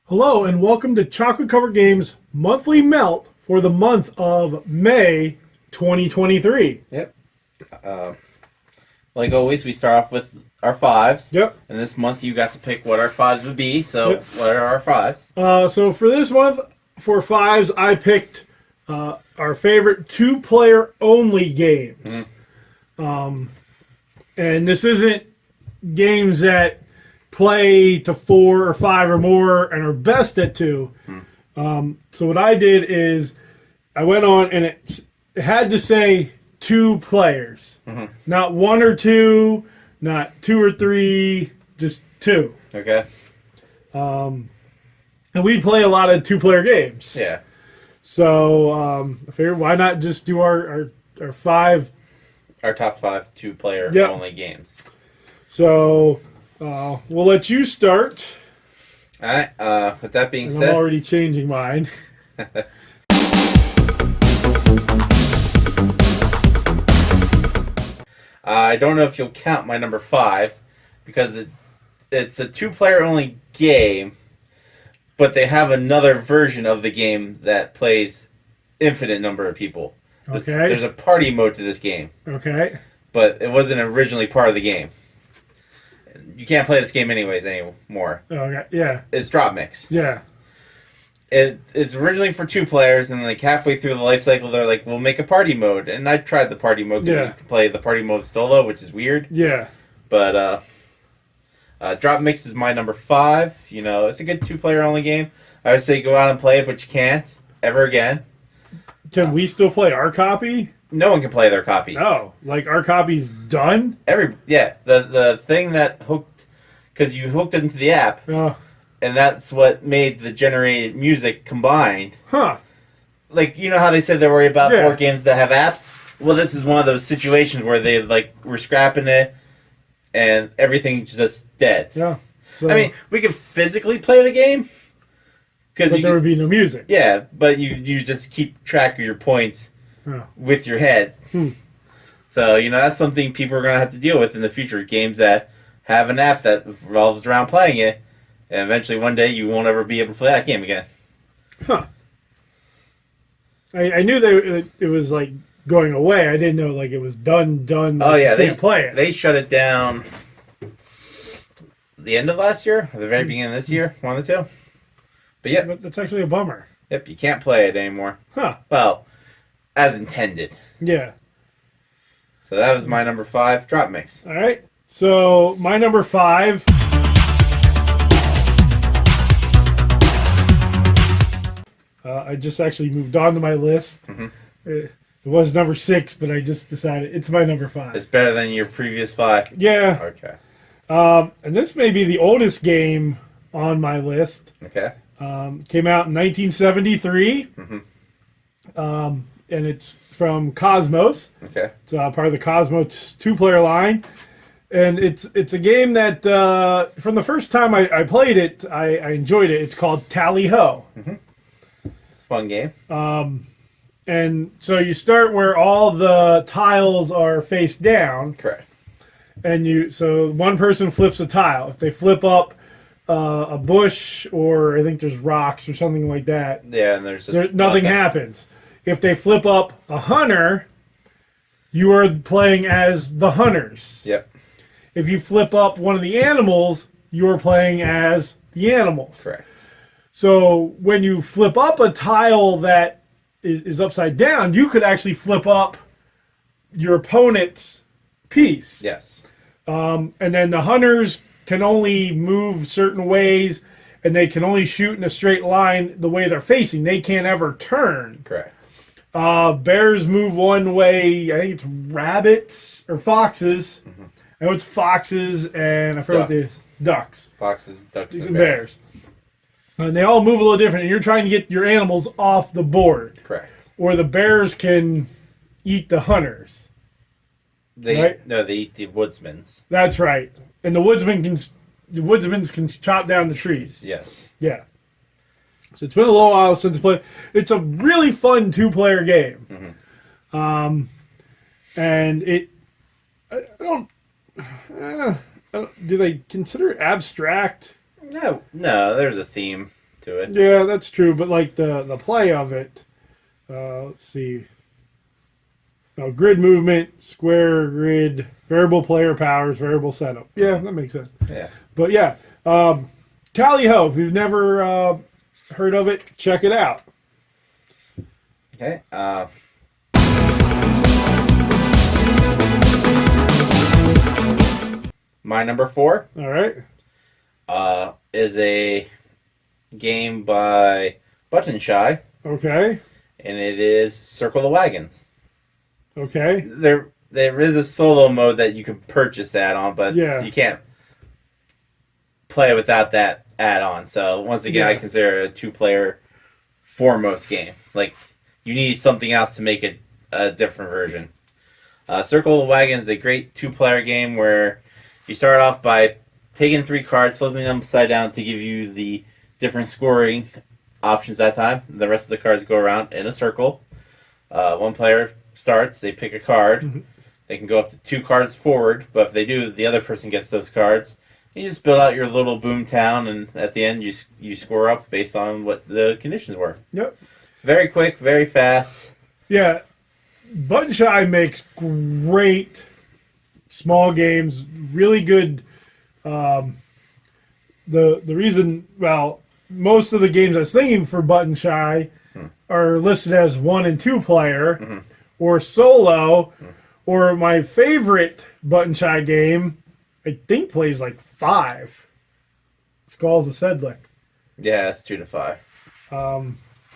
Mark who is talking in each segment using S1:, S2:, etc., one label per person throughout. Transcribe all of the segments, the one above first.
S1: Hello and welcome to Chocolate Covered Games Monthly Melt for the month of May 2023.
S2: Yep. Like always, we start off with our fives.
S1: Yep.
S2: And this month you got to pick what our fives would be. So,
S1: Yep.
S2: what are our fives?
S1: So for this month, for fives, I picked our favorite two-player only games. And this isn't games that play to 4 or 5 or more and are best at 2. So what I did is I went on and it had to say 2 players. Not 1 or 2, not 2 or 3, just 2.
S2: Okay.
S1: And we play a lot of 2-player games.
S2: Yeah.
S1: So I figured why not just do our 5.
S2: Our top 5 two-player
S1: Yep.
S2: only games.
S1: So we'll let you start.
S2: All right. With that being
S1: And
S2: said,
S1: I'm already changing mine.
S2: I don't know if you'll count my number 5 because it's a two-player only game, but they have another version of the game that plays infinite number of people.
S1: Okay.
S2: There's a party mode to this game,
S1: Okay.
S2: but it wasn't originally part of the game. You can't play this game anyways anymore.
S1: Okay. Yeah.
S2: It's Drop Mix.
S1: Yeah.
S2: It's originally for 2 players, and like halfway through the life cycle, they're like, "We'll make a party mode." And I tried the party mode because
S1: Yeah.
S2: you can play the party mode solo, which is weird.
S1: Yeah.
S2: But Drop Mix is my number 5. You know, it's a good 2-player only game. I would say go out and play it, but you can't ever again.
S1: Can we still play our copy?
S2: No one can play their copy.
S1: No. Like our copy's done?
S2: The thing that hooked, because you hooked into the app.
S1: Oh.
S2: And that's what made the generated music combined.
S1: Huh.
S2: Like, you know how they said they worry about
S1: Yeah.
S2: board games that have apps? Well, this is one of those situations where they, like, were scrapping it and everything's just dead.
S1: Yeah. So,
S2: I mean, we could physically play the game.
S1: but there would be no music.
S2: Yeah, but you just keep track of your points
S1: Oh.
S2: with your head. So, you know, that's something people are going to have to deal with in the future. Games that have an app that revolves around playing it. And eventually, one day, you won't ever be able to play that game again.
S1: Huh. I knew it was like going away. I didn't know like it was done.
S2: Oh yeah,
S1: they play it.
S2: They shut it down. The end of last year, or the very beginning of this year, one of the two. But yeah,
S1: That's actually a bummer.
S2: yep, you can't play it anymore.
S1: Huh.
S2: Well, as intended.
S1: Yeah.
S2: So that was my number 5, Drop Mix.
S1: All right. So my number 5. I just actually moved on to my list. It was number 6, but I just decided it's my number 5.
S2: It's better than your previous 5.
S1: Yeah.
S2: Okay.
S1: And this may be the oldest game on my list.
S2: Okay.
S1: Came out in 1973. And it's from Cosmos.
S2: Okay.
S1: It's part of the Cosmos 2-player line. And it's a game that, from the first time I played it, I enjoyed it. It's called Tally Ho.
S2: It's a fun game.
S1: And so you start where all the tiles are face down.
S2: Correct.
S1: And so one person flips a tile. If they flip up a bush, or I think there's rocks or something like that,
S2: Yeah, and there's just
S1: nothing happens. If they flip up a hunter, you are playing as the hunters.
S2: Yep.
S1: If you flip up one of the animals, you are playing as the animals.
S2: Correct.
S1: So when you flip up a tile that is upside down, you could actually flip up your opponent's piece.
S2: Yes.
S1: And then the hunters can only move certain ways, and they can only shoot in a straight line the way they're facing. They can't ever turn.
S2: Correct.
S1: Bears move one way. I think it's rabbits or foxes. I know it's foxes, and I forgot
S2: Ducks.
S1: the ducks.
S2: Foxes, ducks,
S1: And
S2: and bears.
S1: And they all move a little different, and you're trying to get your animals off the board.
S2: Correct.
S1: Or the bears can eat the hunters.
S2: They eat the woodsmans.
S1: That's right. And the woodsmen can chop down the trees.
S2: Yes.
S1: Yeah. So it's been a little while since I played. It's a really fun 2-player game. And it, I don't, do they consider it abstract?
S2: No, there's a theme. to it.
S1: Yeah, that's true. But like the play of it, let's see. No, grid movement, square grid, variable player powers, variable setup. Yeah, that makes sense.
S2: Yeah.
S1: But yeah, Tally Ho. If you've never heard of it, check it out.
S2: Okay. My number 4
S1: All right.
S2: is a game by Button Shy,
S1: Okay.
S2: and it is Circle the Wagons.
S1: Okay.
S2: There is a solo mode that you can purchase that on, but
S1: Yeah.
S2: you can't play without that add-on. So once again, I
S1: Yeah.
S2: consider it a 2-player foremost game. Like, you need something else to make it a different version. Circle the Wagon is a great 2-player game where you start off by taking 3 cards, flipping them upside down to give you the different scoring options that time. The rest of the cards go around in a circle. One player starts, they pick a card.
S1: Mhm.
S2: They can go up to 2 cards forward, but if they do, the other person gets those cards. You just build out your little boom town, and at the end, you score up based on what the conditions were.
S1: Yep.
S2: Very quick, very fast.
S1: Yeah. Button Shy makes great small games, really good. The reason, well, most of the games I was thinking for Button Shy are listed as 1 and 2 player or solo, or my favorite Button Shy game, I think plays like 5. Skulls of Sedlick.
S2: Yeah, it's 2 to 5.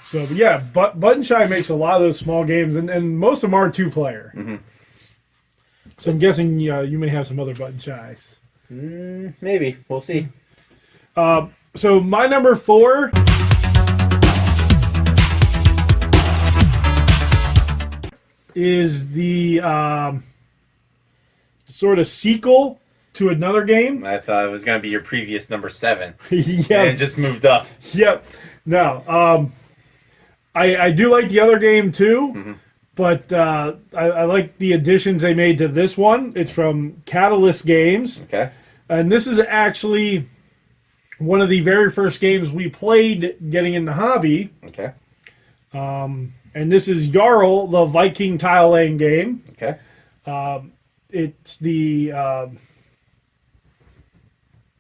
S1: So but yeah, Button Shy makes a lot of those small games, and most of them are 2 player. So I'm guessing you may have some other Button Shies.
S2: Maybe. We'll see.
S1: So my number 4 is the sort of sequel to another game.
S2: I thought it was going to be your previous number 7.
S1: Yeah.
S2: And it just moved up.
S1: Yep. No. I do like the other game too, but I like the additions they made to this one. It's from Catalyst Games,
S2: Okay.
S1: and this is actually one of the very first games we played getting in the hobby.
S2: Okay.
S1: And this is Jarl, the Viking tile laying game.
S2: Okay.
S1: It's the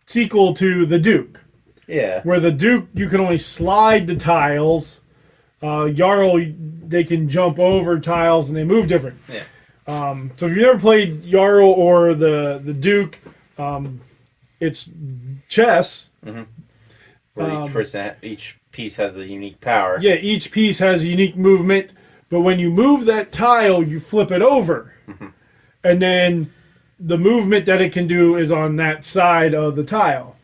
S1: sequel to the Duke,
S2: Yeah.
S1: where the Duke you can only slide the tiles. Jarl, they can jump over tiles and they move different.
S2: Yeah.
S1: So if you've never played Jarl or the Duke, it's chess.
S2: Where each piece has a unique power.
S1: Yeah, each piece has a unique movement, but when you move that tile, you flip it over. And then the movement that it can do is on that side of the tile.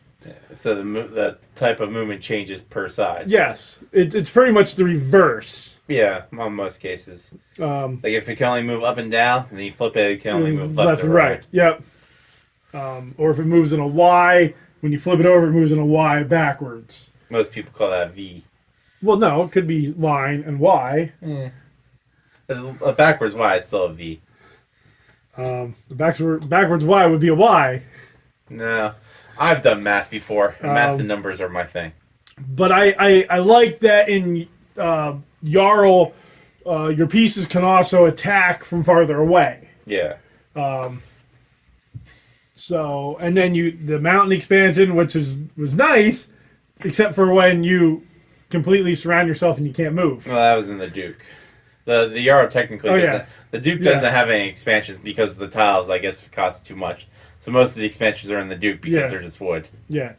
S2: So the type of movement changes per side.
S1: Yes, it's pretty much the reverse.
S2: Yeah, on most cases.
S1: Um,
S2: Like if it can only move up and down, and then you flip it, it can only move left
S1: and
S2: or right.
S1: Yep. Or if it moves in a Y, when you flip it over, it moves in a Y backwards.
S2: Most people call that V.
S1: Well, no, it could be line and Y.
S2: A backwards Y is still a V.
S1: The backwards Y would be a Y.
S2: No, I've done math before. Math and numbers are my thing.
S1: But I like that in Jarl, your pieces can also attack from farther away.
S2: Yeah.
S1: So, and then the mountain expansion, which was nice, except for when you completely surround yourself and you can't move.
S2: Well, that was in the Duke. The Yarrow technically doesn't.
S1: yeah.
S2: The Duke
S1: Yeah.
S2: doesn't have any expansions because the tiles, I guess, cost too much. So most of the expansions are in the Duke because
S1: Yeah.
S2: they're just wood.
S1: Yeah.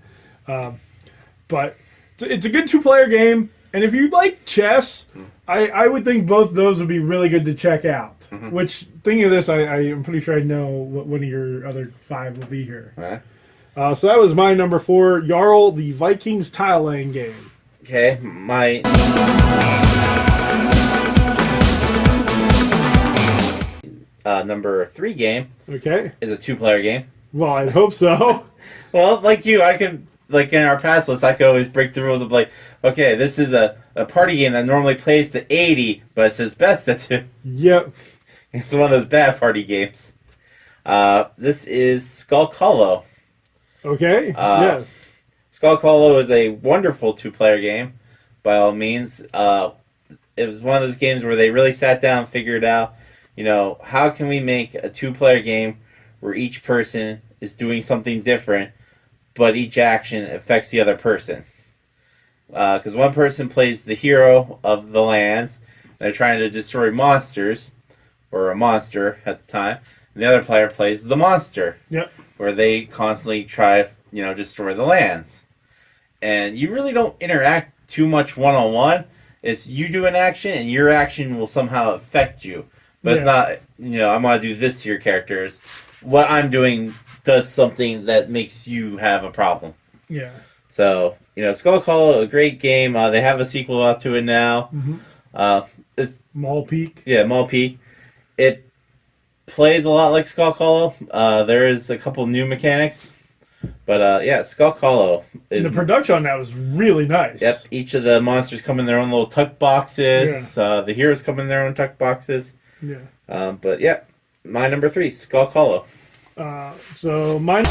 S1: But it's a good 2-player game, and if you like chess, I would think both those would be really good to check out. Which, thinking of this, I am pretty sure I know what one of your other 5 will be here.
S2: Right.
S1: So that was my number 4, Jarl, the Vikings tile laying game.
S2: Okay, my number 3 game
S1: Okay.
S2: is a 2-player game.
S1: Well, I hope so.
S2: Well, like you, I could, like in our pass list, I could always break the rules of like, okay, this is a party game that normally plays to 80, but it says best at 2.
S1: Yep.
S2: It's one of those bad party games. This is Skull Hollow.
S1: Okay. Yes.
S2: Skull Hollow is a wonderful two-player game, by all means. It was one of those games where they really sat down and figured out, how can we make a two-player game where each person is doing something different, but each action affects the other person. Because one person plays the hero of the lands, and they're trying to destroy monsters, or a monster at the time, and the other player plays the monster,
S1: Yep.
S2: where they constantly try to, destroy the lands. And you really don't interact too much one-on-one. It's you do an action, and your action will somehow affect you. But it's not, I'm going to do this to your characters. What I'm doing does something that makes you have a problem.
S1: Yeah.
S2: So, Skull Hollow, a great game. They have a sequel out to it now.
S1: Mm-hmm.
S2: It's
S1: Mall Peak.
S2: Yeah, Mall Peak. It plays a lot like Skull Hollow. There is a couple new mechanics. But, Skull Hollow is...
S1: The production on that was really nice.
S2: Yep, each of the monsters come in their own little tuck boxes. Yeah. The heroes come in their own tuck boxes.
S1: Yeah.
S2: But, yeah, my number 3, Skull Hollow.
S1: So, mine...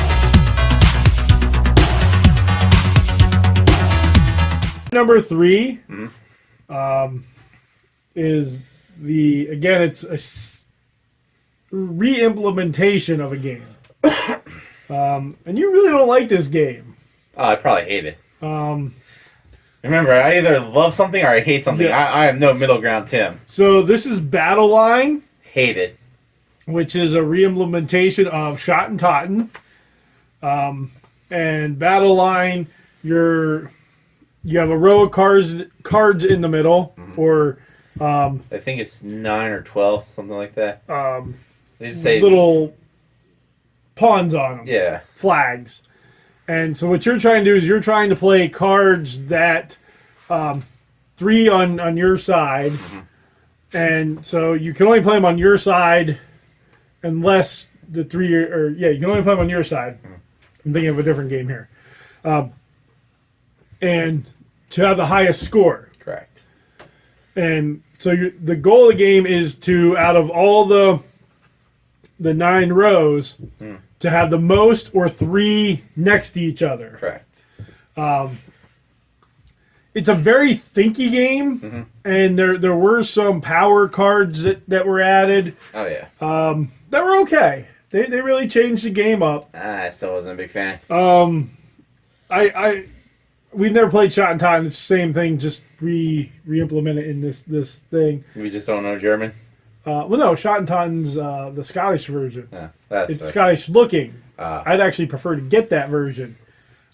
S1: Number 3 is it's a re-implementation of a game. And you really don't like this game.
S2: Oh, I probably hate it. Remember, I either love something or I hate something. Yeah. I have no middle ground, Tim.
S1: So this is Battle Line.
S2: Hate it.
S1: Which is a re-implementation of Shotten Totten. And Battle Line, you have a row of cards in the middle, or
S2: I think it's 9 or 12, something like that.
S1: They say little pawns on them.
S2: Yeah.
S1: Flags. And so what you're trying to do is you're trying to play cards that 3 on your side. Mm-hmm. And so you can only play them on your side unless the 3 you can only play them on your side. Mm-hmm. I'm thinking of a different game here. And to have the highest score.
S2: Correct.
S1: And so the goal of the game is to, out of all the 9 rows, to have the most or 3 next to each other.
S2: Correct.
S1: It's a very thinky game, and there were some power cards that were added.
S2: Oh, yeah.
S1: That were okay. They really changed the game up.
S2: I still wasn't a big fan.
S1: We've never played Shotten Totten. It's the same thing, just re-implement it in this thing.
S2: We just don't know German?
S1: Well, no, Shotten Totten's the Scottish version.
S2: Yeah,
S1: it's Scottish looking. I'd actually prefer to get that version.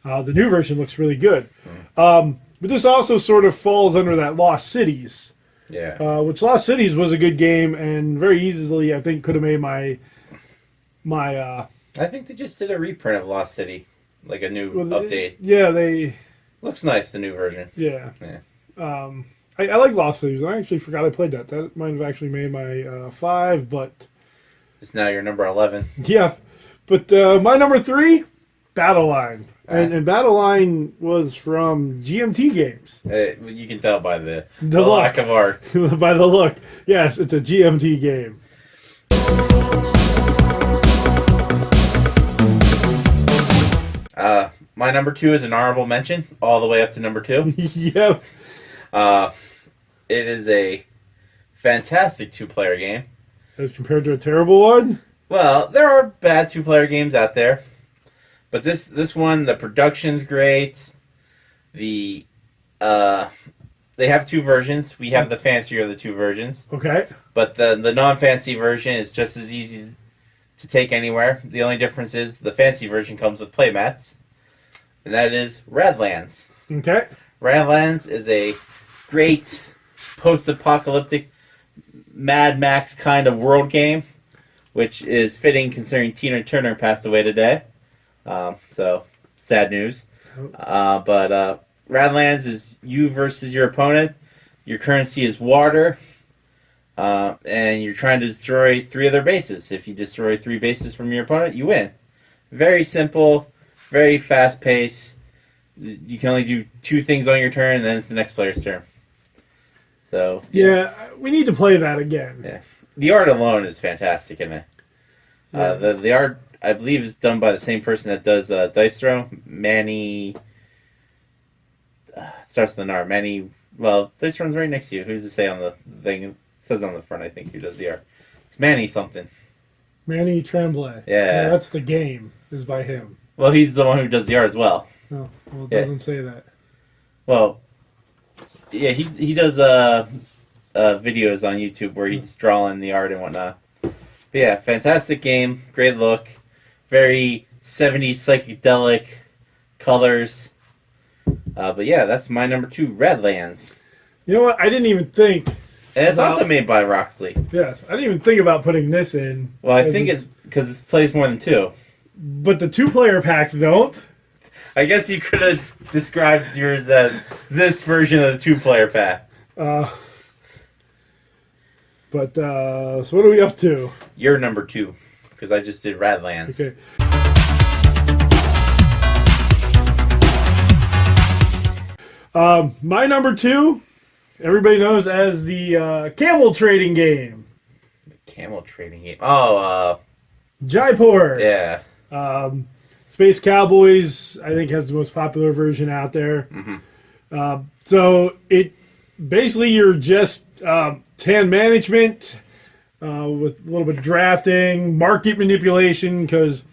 S1: The new version looks really good. But this also sort of falls under that Lost Cities.
S2: Yeah.
S1: Which Lost Cities was a good game and very easily, I think, could have made my
S2: I think they just did a reprint of Lost City, like a new update.
S1: They
S2: looks nice, the new version.
S1: Yeah. I like Lost Cities. I actually forgot I played that. That might have actually made my 5, but
S2: it's now your number 11.
S1: Yeah, but my number 3, Battle Line. And Battle Line was from GMT Games.
S2: You can tell by the lack of art.
S1: By the look. Yes, it's a GMT game.
S2: My number 2 is an honorable mention, all the way up to number 2.
S1: Yep.
S2: It is a fantastic 2-player game.
S1: As compared to a terrible one?
S2: Well, there are bad 2-player games out there. But this one, the production's great. They have 2 versions. We have the fancier of the 2 versions.
S1: Okay.
S2: But the non-fancy version is just as easy to take anywhere. The only difference is the fancy version comes with playmats. And that is Radlands.
S1: Okay.
S2: Radlands is a great post-apocalyptic Mad Max kind of world game, which is fitting considering Tina Turner passed away today. So, sad news. But Radlands is you versus your opponent. Your currency is water. And you're trying to destroy 3 of their bases. If you destroy 3 bases from your opponent, you win. Very simple, very fast pace. You can only do 2 things on your turn, and then it's the next player's turn. So
S1: yeah, we need to play that again.
S2: Yeah, the art alone is fantastic in it. The art, I believe, is done by the same person that does Dice Throw, Manny starts with an R. Manny. Well, Dice Run's right next to you. Who's to say on the thing? It says on the front, I think, who does the R. It's Manny something.
S1: Manny Tremblay.
S2: Yeah.
S1: That's the game. Is by him.
S2: Well, he's the one who does the R as well.
S1: No, well, it
S2: Yeah.
S1: doesn't say that.
S2: Well, yeah, he does videos on YouTube where he's drawing the art and whatnot. But yeah, fantastic game, great look, very 70s psychedelic colors. But yeah, that's my number 2, Redlands.
S1: You know what? I didn't even think.
S2: And it's
S1: Wow.
S2: also made by Roxley.
S1: Yes, I didn't even think about putting this in.
S2: Well, I think it's because it plays more than 2.
S1: But the 2-player packs don't.
S2: I guess you could have described yours as this version of the 2-player pack.
S1: But so what are we up to?
S2: You're number 2, because I just did Radlands.
S1: Okay. My number 2, everybody knows as the camel trading game.
S2: Camel trading game. Oh,
S1: Jaipur.
S2: yeah.
S1: Space Cowboys, I think, has the most popular version out there.
S2: Mm-hmm.
S1: So it basically you're just hand management with a little bit of drafting, market manipulation, because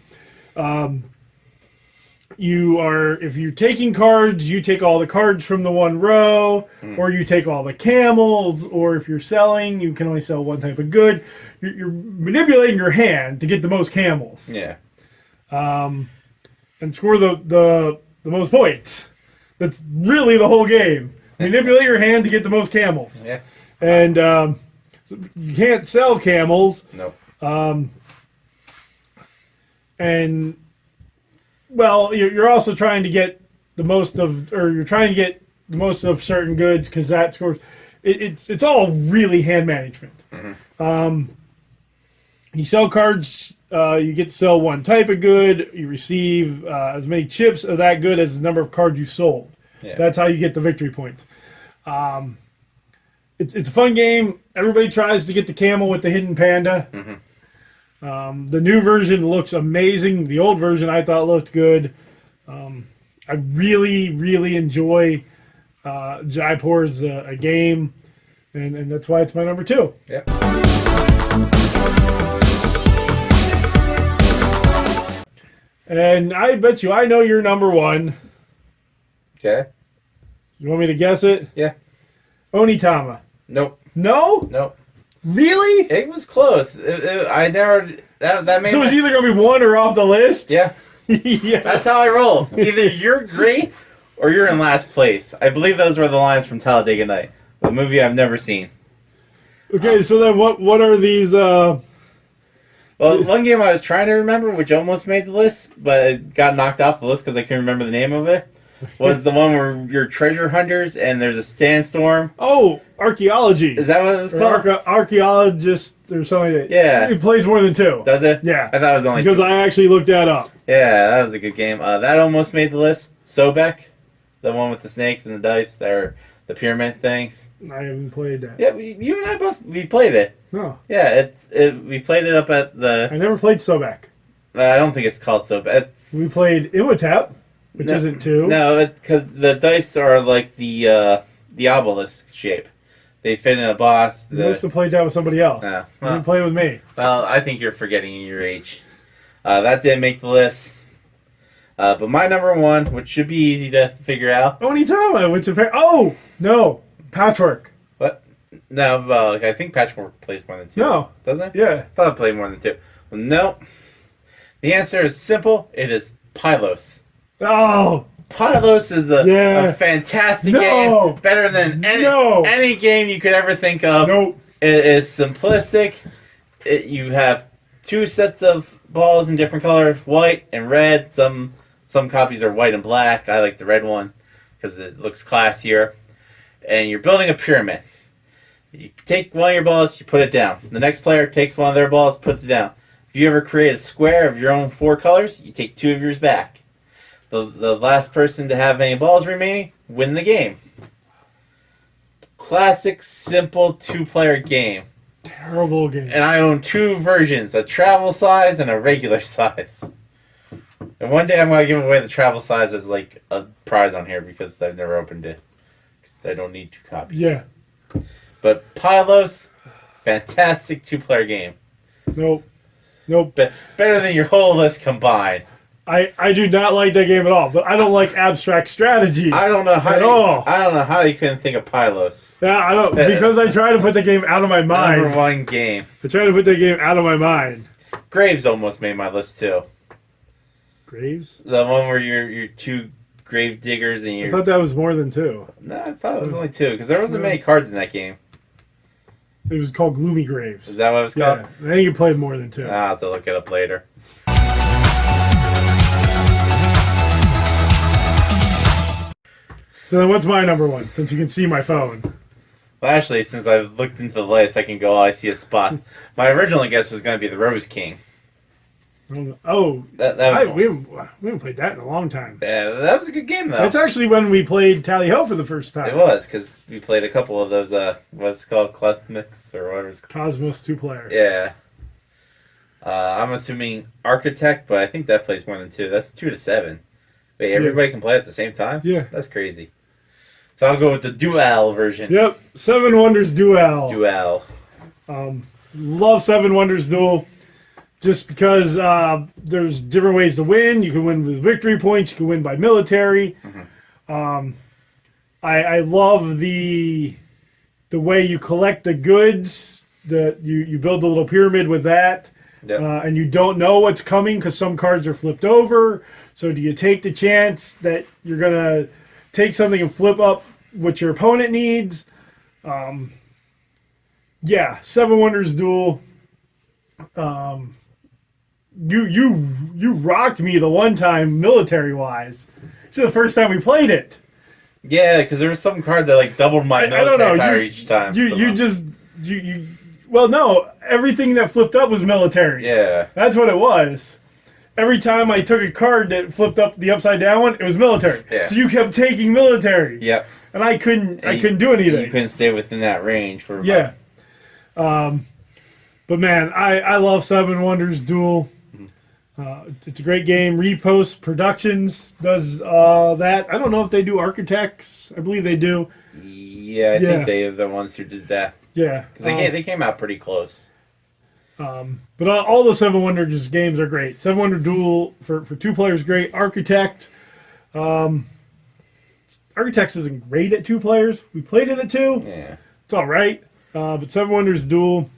S1: if you're taking cards, you take all the cards from the one row, or you take all the camels, or if you're selling, you can only sell one type of good. You're manipulating your hand to get the most camels.
S2: Yeah.
S1: And score the most points. That's really the whole game. Manipulate your hand to get the most camels.
S2: Yeah.
S1: And so you can't sell camels.
S2: Nope.
S1: And well, you're also trying to get the most of, or you're trying to get the most of certain goods because that scores. It's all really hand management.
S2: Mm-hmm.
S1: You sell cards. You get to sell one type of good. You receive as many chips of that good as the number of cards you sold.
S2: Yeah.
S1: That's how you get the victory points. It's a fun game. Everybody tries to get the camel with the hidden panda.
S2: Mm-hmm.
S1: The new version looks amazing. The old version I thought looked good. I really, really enjoy Jaipur as a game, and that's why it's my number 2.
S2: Yep.
S1: And I bet you I know your number 1.
S2: Okay.
S1: You want me to guess it?
S2: Yeah.
S1: Onitama.
S2: Nope.
S1: No?
S2: Nope.
S1: Really?
S2: It was close. I narrowed that made.
S1: So it's either going to be 1 or off the list?
S2: Yeah.
S1: Yeah.
S2: That's how I roll. Either you're great or you're in last place. I believe those were the lines from Talladega Night, a movie I've never seen.
S1: Okay, so then what are these?
S2: Well, one game I was trying to remember, which almost made the list, but it got knocked off the list because I couldn't remember the name of it, was the one where you're treasure hunters and there's a sandstorm.
S1: Oh, archaeology.
S2: Is that what it was called?
S1: Archaeologist or something. Like that.
S2: Yeah.
S1: It plays more than 2.
S2: Does it?
S1: Yeah.
S2: I thought it was only
S1: Because
S2: two.
S1: I actually looked that up.
S2: Yeah, that was a good game. That almost made the list. Sobek, the one with the snakes and the dice, the pyramid things.
S1: I haven't played that.
S2: Yeah, you and I both played it.
S1: No,
S2: Yeah, we played it up at the.
S1: I never played Sobek.
S2: I don't think it's called Sobek.
S1: We played Imhotep, which isn't 2.
S2: No, because the dice are like the obelisk shape. They fit in a boss.
S1: You must have played that with somebody else.
S2: No.
S1: You didn't play with me.
S2: Well, I think you're forgetting your age. That didn't make the list. But my number 1, which should be easy to figure out.
S1: Onitama, which oh no, Patchwork.
S2: What? No, well, I think Patchwork plays more than 2.
S1: No.
S2: Doesn't it?
S1: Yeah.
S2: I thought it played more than 2. Well, no. The answer is simple. It is Pylos.
S1: Oh,
S2: Pylos is a fantastic
S1: No.
S2: game. Better than any game you could ever think of.
S1: nope.
S2: It is simplistic. You have 2 sets of balls in different colors, white and red. Some copies are white and black. I like the red one because it looks classier. And you're building a pyramid. You take one of your balls, you put it down. The next player takes one of their balls, puts it down. If you ever create a square of your own 4 colors, you take 2 of yours back. The last person to have any balls remaining win the game. Classic, simple 2-player game.
S1: Terrible game.
S2: And I own 2 versions, a travel size and a regular size. And one day I'm gonna give away the travel size as like a prize on here because I've never opened it. 'Cause I don't need 2 copies.
S1: Yeah.
S2: But Pylos, fantastic 2-player game.
S1: Nope. Nope.
S2: Better than your whole list combined.
S1: I do not like that game at all, but I don't like abstract strategy.
S2: I don't know how
S1: At all.
S2: I don't know how you couldn't think of Pylos.
S1: Yeah, I don't, because I try to put the game out of my mind.
S2: Number 1 game.
S1: I try to put the game out of my mind.
S2: Graves almost made my list too.
S1: Graves?
S2: The one where you're 2 grave diggers and
S1: I
S2: you're.
S1: thought that was more than 2.
S2: No, I thought it was only 2 because there wasn't many cards in that game.
S1: It was called Gloomy Graves.
S2: Is that what it was called?
S1: Yeah, I think you played more than 2.
S2: I'll have to look it up later.
S1: So then what's my number 1, since you can see my phone?
S2: Well, actually, since I've looked into the list, I can go. I see a spot. My original guess was going to be the Rose King.
S1: Oh,
S2: That was
S1: we haven't played that in a long time.
S2: yeah, that was a good game though.
S1: That's actually when we played Tally Ho for the first time.
S2: It was because we played a couple of those. What's it called, Clefmix or whatever it's called.
S1: Cosmos 2-player.
S2: Yeah. I'm assuming Architect, but I think that plays more than 2. That's 2 to 7. Wait, everybody can play at the same time?
S1: Yeah.
S2: That's crazy. So I'll go with the Dual version.
S1: Yep, Seven Wonders Duel.
S2: Dual.
S1: Love Seven Wonders Duel, just because there's different ways to win. You can win with victory points. You can win by military. I love the way you collect the goods. You build a little pyramid with that.
S2: Yep.
S1: And you don't know what's coming because some cards are flipped over. So do you take the chance that you're going to take something and flip up what your opponent needs? Yeah, Seven Wonders Duel. You rocked me the one time military wise. It's the first time we played it.
S2: Yeah, because there was some card that like doubled my
S1: I don't know.
S2: military power each time.
S1: Well, no, everything that flipped up was military.
S2: Yeah.
S1: That's what it was. Every time I took a card that flipped up the upside down one, it was military.
S2: Yeah.
S1: So you kept taking military.
S2: Yep.
S1: And I couldn't do anything.
S2: You couldn't stay within that range for.
S1: Yeah. But man, I love Seven Wonders Duel. It's a great game. Repost Productions does that. I don't know if they do Architects. I believe they do.
S2: Yeah, I think they are the ones who did that.
S1: Yeah.
S2: Because they came out pretty close.
S1: But all the Seven Wonders games are great. Seven Wonder Duel for 2 players, great. Architect. Architects isn't great at 2 players. We played it at 2.
S2: Yeah.
S1: It's all right. But Seven Wonders Duel,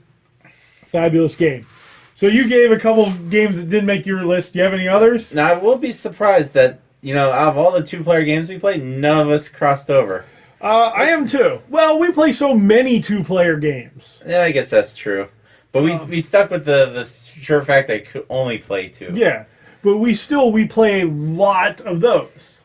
S1: fabulous game. So you gave a couple games that didn't make your list. Do you have any others?
S2: Now, I will be surprised that, out of all the 2-player games we played, none of us crossed over.
S1: I am too. Well, we play so many 2-player games.
S2: Yeah, I guess that's true. But we stuck with the sure fact I could only play 2.
S1: Yeah, but we play a lot of those.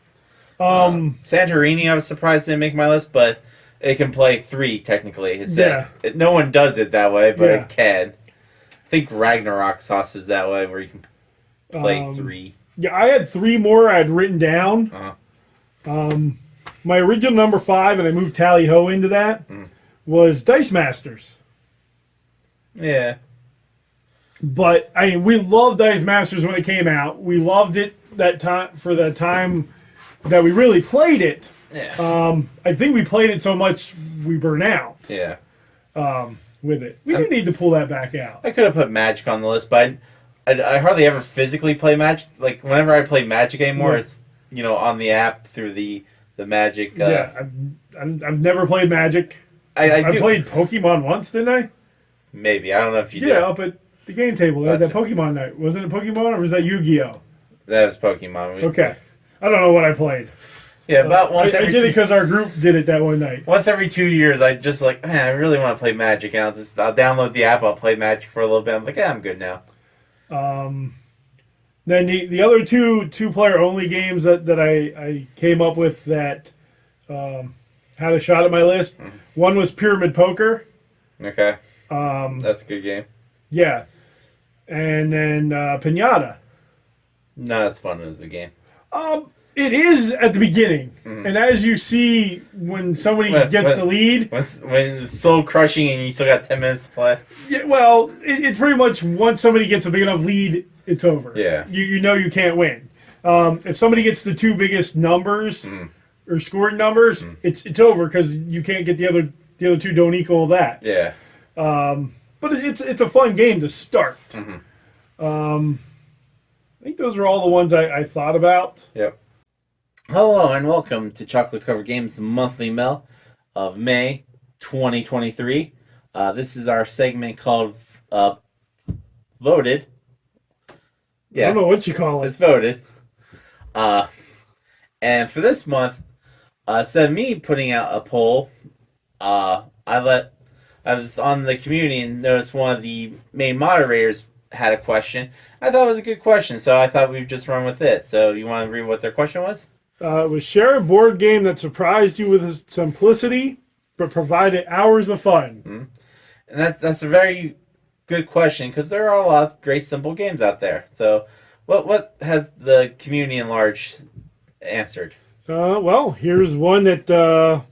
S2: Santorini, I was surprised didn't make my list, but it can play 3 technically. It says no one does it that way, but it can. I think Ragnarok Sauce is that way, where you can play 3.
S1: Yeah, I had 3 more I had written down. My original number 5, and I moved Tally Ho into that, was Dice Masters.
S2: Yeah.
S1: But we loved Dice Masters when it came out. We loved it that time for the time that we really played it.
S2: Yeah.
S1: I think we played it so much we burn out.
S2: Yeah.
S1: With it, we do need to pull that back out.
S2: I could have put Magic on the list, but I hardly ever physically play Magic. Like whenever I play Magic anymore, it's on the app through the Magic.
S1: I've never played Magic. I played Pokemon once, didn't I?
S2: Maybe. I don't know if you did.
S1: Yeah, up at the game table. They had that Pokemon night. Wasn't it Pokemon or was that Yu-Gi-Oh?
S2: That was Pokemon.
S1: Okay. I don't know what I played.
S2: Yeah, about once every
S1: I did it because our group did it that one night.
S2: Once every 2 years, I just man, I really want to play Magic, and I'll download the app, I'll play Magic for a little bit. I'm like, I'm good now.
S1: Then the other 2-player only games that I came up with that had a shot at my list. One was Pyramid Poker.
S2: Okay. That's a good game.
S1: Yeah. And then Pinata.
S2: No, that's fun as a game.
S1: It is at the beginning, and as you see when somebody gets the lead,
S2: when it's soul crushing and you still got 10 minutes to play.
S1: Yeah, well, it's pretty much once somebody gets a big enough lead, it's over.
S2: Yeah,
S1: you know you can't win. If somebody gets the two biggest numbers or scoring numbers, it's over because you can't get the other two don't equal that.
S2: Yeah.
S1: But it's a fun game to start. I think those are all the ones I thought about.
S2: Yep. Hello and welcome to Chocolate Covered Games monthly mail of May 2023. This is our segment called Voted.
S1: I don't know what you call
S2: It's
S1: it.
S2: voted. And for this month, instead of me putting out a poll, I was on the community and noticed one of the main moderators had a question. I thought it was a good question, so I thought we'd just run with it. So you want to read what their question was?
S1: It was share a board game that surprised you with its simplicity, but provided hours of fun.
S2: And that's a very good question because there are a lot of great simple games out there. So what has the community in large answered?
S1: Well, here's one that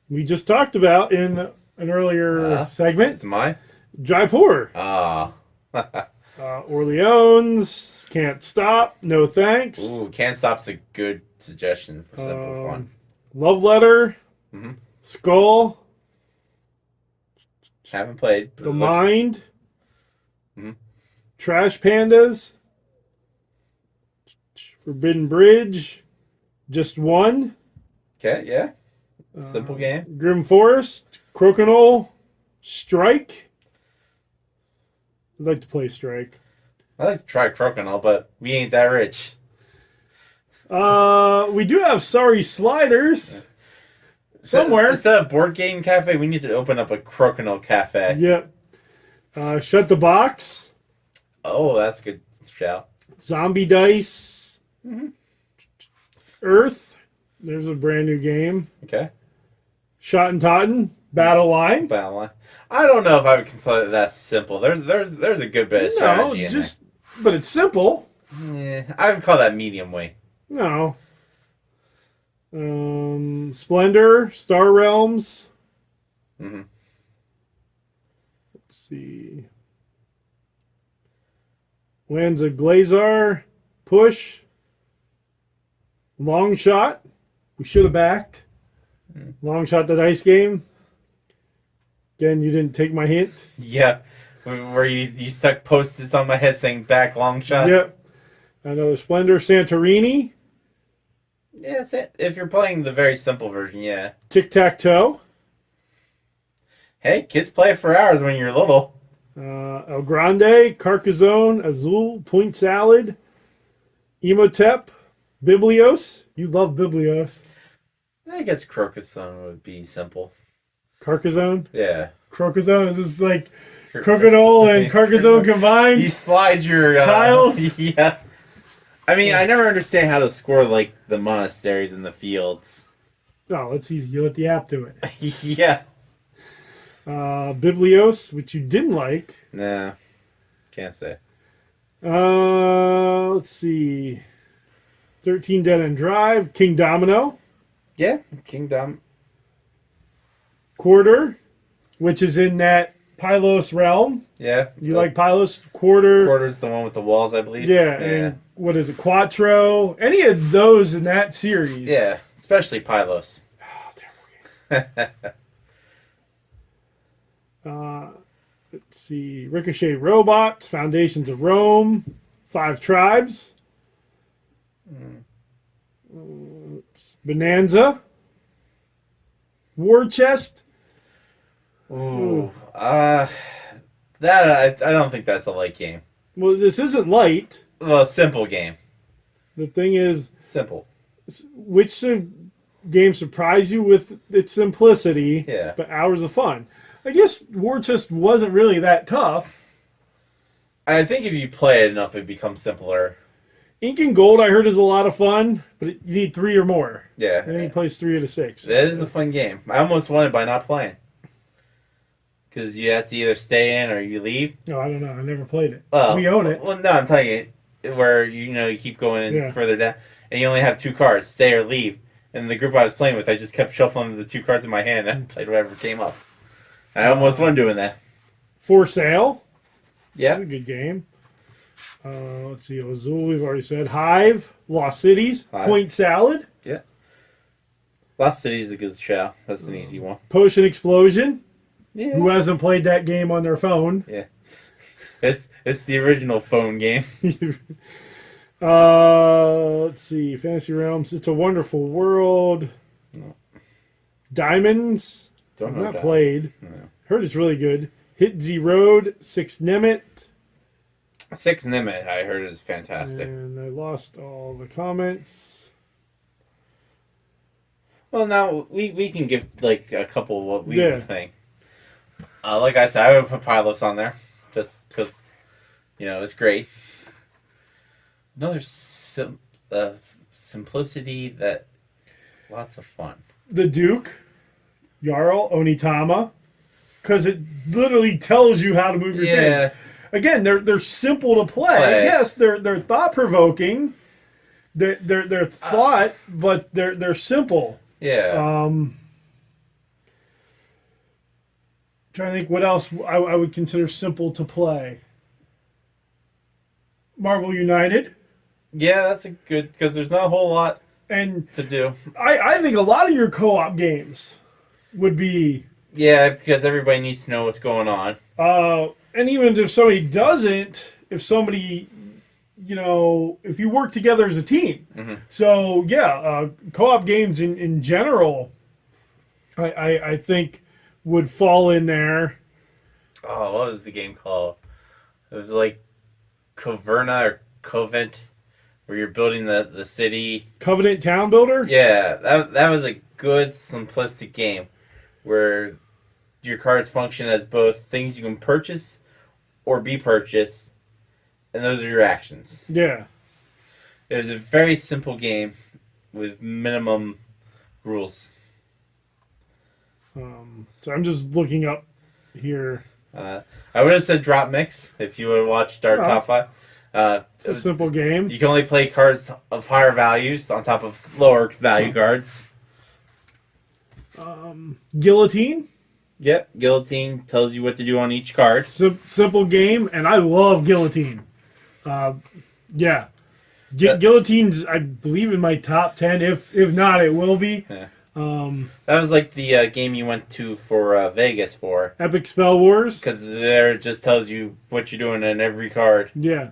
S1: we just talked about in an earlier segment.
S2: It's mine.
S1: Jaipur.
S2: Ah.
S1: Orleans. Can't Stop. No thanks.
S2: Ooh, Can't Stop's a good suggestion for simple fun.
S1: Love Letter. Skull.
S2: Haven't played. But
S1: The
S2: it looks-
S1: Mind.
S2: Mhm.
S1: Trash Pandas. Forbidden Bridge. Just One.
S2: Okay, yeah. Simple game.
S1: Grim Forest. Crokinole. Strike. I'd like to play Strike.
S2: I like to try Crokinole, but we ain't that rich.
S1: We do have Sorry Sliders. Somewhere.
S2: Instead of Board Game Cafe, we need to open up a Crokinole Cafe.
S1: Yep. Shut the Box.
S2: Oh, that's a good shout.
S1: Zombie Dice. Earth. There's a brand new game.
S2: Okay.
S1: Shot and Totten. Battle Line.
S2: Battle line. I don't know if I would consider it that simple. There's a good bit of strategy in
S1: but it's simple.
S2: there. Yeah, I would call that medium weight.
S1: No. Splendor. Star Realms.
S2: Mm-hmm.
S1: Let's see. Lands of Glazar. Push. Long Shot. We should have backed. Long Shot, the dice game. Again, you didn't take my hint.
S2: Yeah. Where you stuck post-its on my head saying back long shot.
S1: Yep. Another Splendor. Santorini.
S2: Yeah, if you're playing the very simple version, yeah.
S1: Tic-Tac-Toe.
S2: Hey, kids play it for hours when you're little.
S1: El Grande. Carcassonne. Azul. Point Salad. Emotep. Biblios. You love Biblios.
S2: I guess Crocuson would be simple.
S1: Carcassonne.
S2: Yeah.
S1: Crocassonne is this like Crokinole and Carcassonne combined?
S2: You slide your
S1: Tiles?
S2: Yeah. I mean, I never understand how to score like the monasteries in the fields.
S1: No, it's easy. You let the app do it.
S2: Yeah.
S1: Biblios, which you didn't like.
S2: Nah. Can't say.
S1: Let's see. 13 Dead End Drive. King Domino.
S2: Yeah. Kingdom.
S1: Quarter, which is in that Pylos realm.
S2: Yeah.
S1: You like Pylos? Quarter.
S2: Quarter's the one with the walls, I believe.
S1: Yeah. And what is it? Quattro. Any of those in that series.
S2: Yeah. Especially Pylos.
S1: Oh, terrible game. Let's see. Ricochet Robots. Foundations of Rome. Five Tribes. Bonanza. War Chest.
S2: Ooh. That I don't think that's a light game.
S1: Well, this isn't light.
S2: Well, a simple game.
S1: The thing is,
S2: Simple.
S1: which game surprised you with its simplicity,
S2: Yeah.
S1: but hours of fun? I guess War Chest wasn't really that tough.
S2: I think if you play it enough, it becomes simpler.
S1: Ink and Gold, I heard, is a lot of fun, but you need 3 or more.
S2: Yeah.
S1: And then he plays 3 out of 6.
S2: That is a fun game. I almost won it by not playing. Because you have to either stay in or you leave.
S1: No, I don't know. I never played it.
S2: Well,
S1: We own it.
S2: Well, no, I'm telling you, where you keep going
S1: Yeah.
S2: further down, and you only have 2 cards, stay or leave. And the group I was playing with, I just kept shuffling the 2 cards in my hand and played whatever came up. I almost won doing that.
S1: For Sale.
S2: Yeah.
S1: That's a good game. Let's see, Azul, we've already said. Hive, Lost Cities,
S2: Hive.
S1: Point Salad,
S2: Yeah. Lost City is a good show. That's an easy one.
S1: Potion Explosion.
S2: Yeah.
S1: Who hasn't played that game on their phone?
S2: Yeah. It's the original phone game.
S1: Let's see, Fantasy Realms, It's a Wonderful World.
S2: No.
S1: Diamonds.
S2: Don't
S1: I've
S2: know
S1: not
S2: that.
S1: played.
S2: No.
S1: Heard it's really good. Hit Z Road, Six Nemit.
S2: Six Nimit, I heard, is fantastic.
S1: And I lost all the comments.
S2: Well, now we can give like a couple of what we
S1: Yeah.
S2: think. Like I said, I would put Pilots on there just because it's great. Another simplicity that lots of fun.
S1: The Duke, Jarl, Onitama, because it literally tells you how to move your
S2: Yeah,
S1: thing. Again, they're simple to play.
S2: Play.
S1: Yes, they're thought provoking. They're thought, but they're simple.
S2: yeah.
S1: Trying to think what else I would consider simple to play. Marvel United,
S2: Yeah, that's a good because there's not a whole lot
S1: and
S2: to do.
S1: I think a lot of your co-op games would be.
S2: Yeah, because everybody needs to know what's going on.
S1: And even if somebody doesn't, if somebody, if you work together as a team.
S2: Mhm.
S1: So, yeah, co-op games in general, I think would fall in there.
S2: Oh, what was the game called? It was like Coverna or Covent, where you're building the city.
S1: Covenant Town Builder?
S2: Yeah, that was a good simplistic game where your cards function as both things you can purchase or be purchased, and those are your actions.
S1: Yeah.
S2: It was a very simple game with minimum rules.
S1: So I'm just looking up here.
S2: I would have said Drop Mix if you would have watched our
S1: Oh.
S2: top five.
S1: It's a simple game.
S2: You can only play cards of higher values on top of lower value cards.
S1: Guillotine.
S2: Yep, Guillotine tells you what to do on each card.
S1: Simple game, and I love Guillotine. Yeah.
S2: That-
S1: Guillotine's, I believe, in my top 10. If not, it will be.
S2: Yeah. That was like the game you went to for Vegas for,
S1: Epic Spell Wars.
S2: because there it just tells you what you're doing in every card.
S1: Yeah.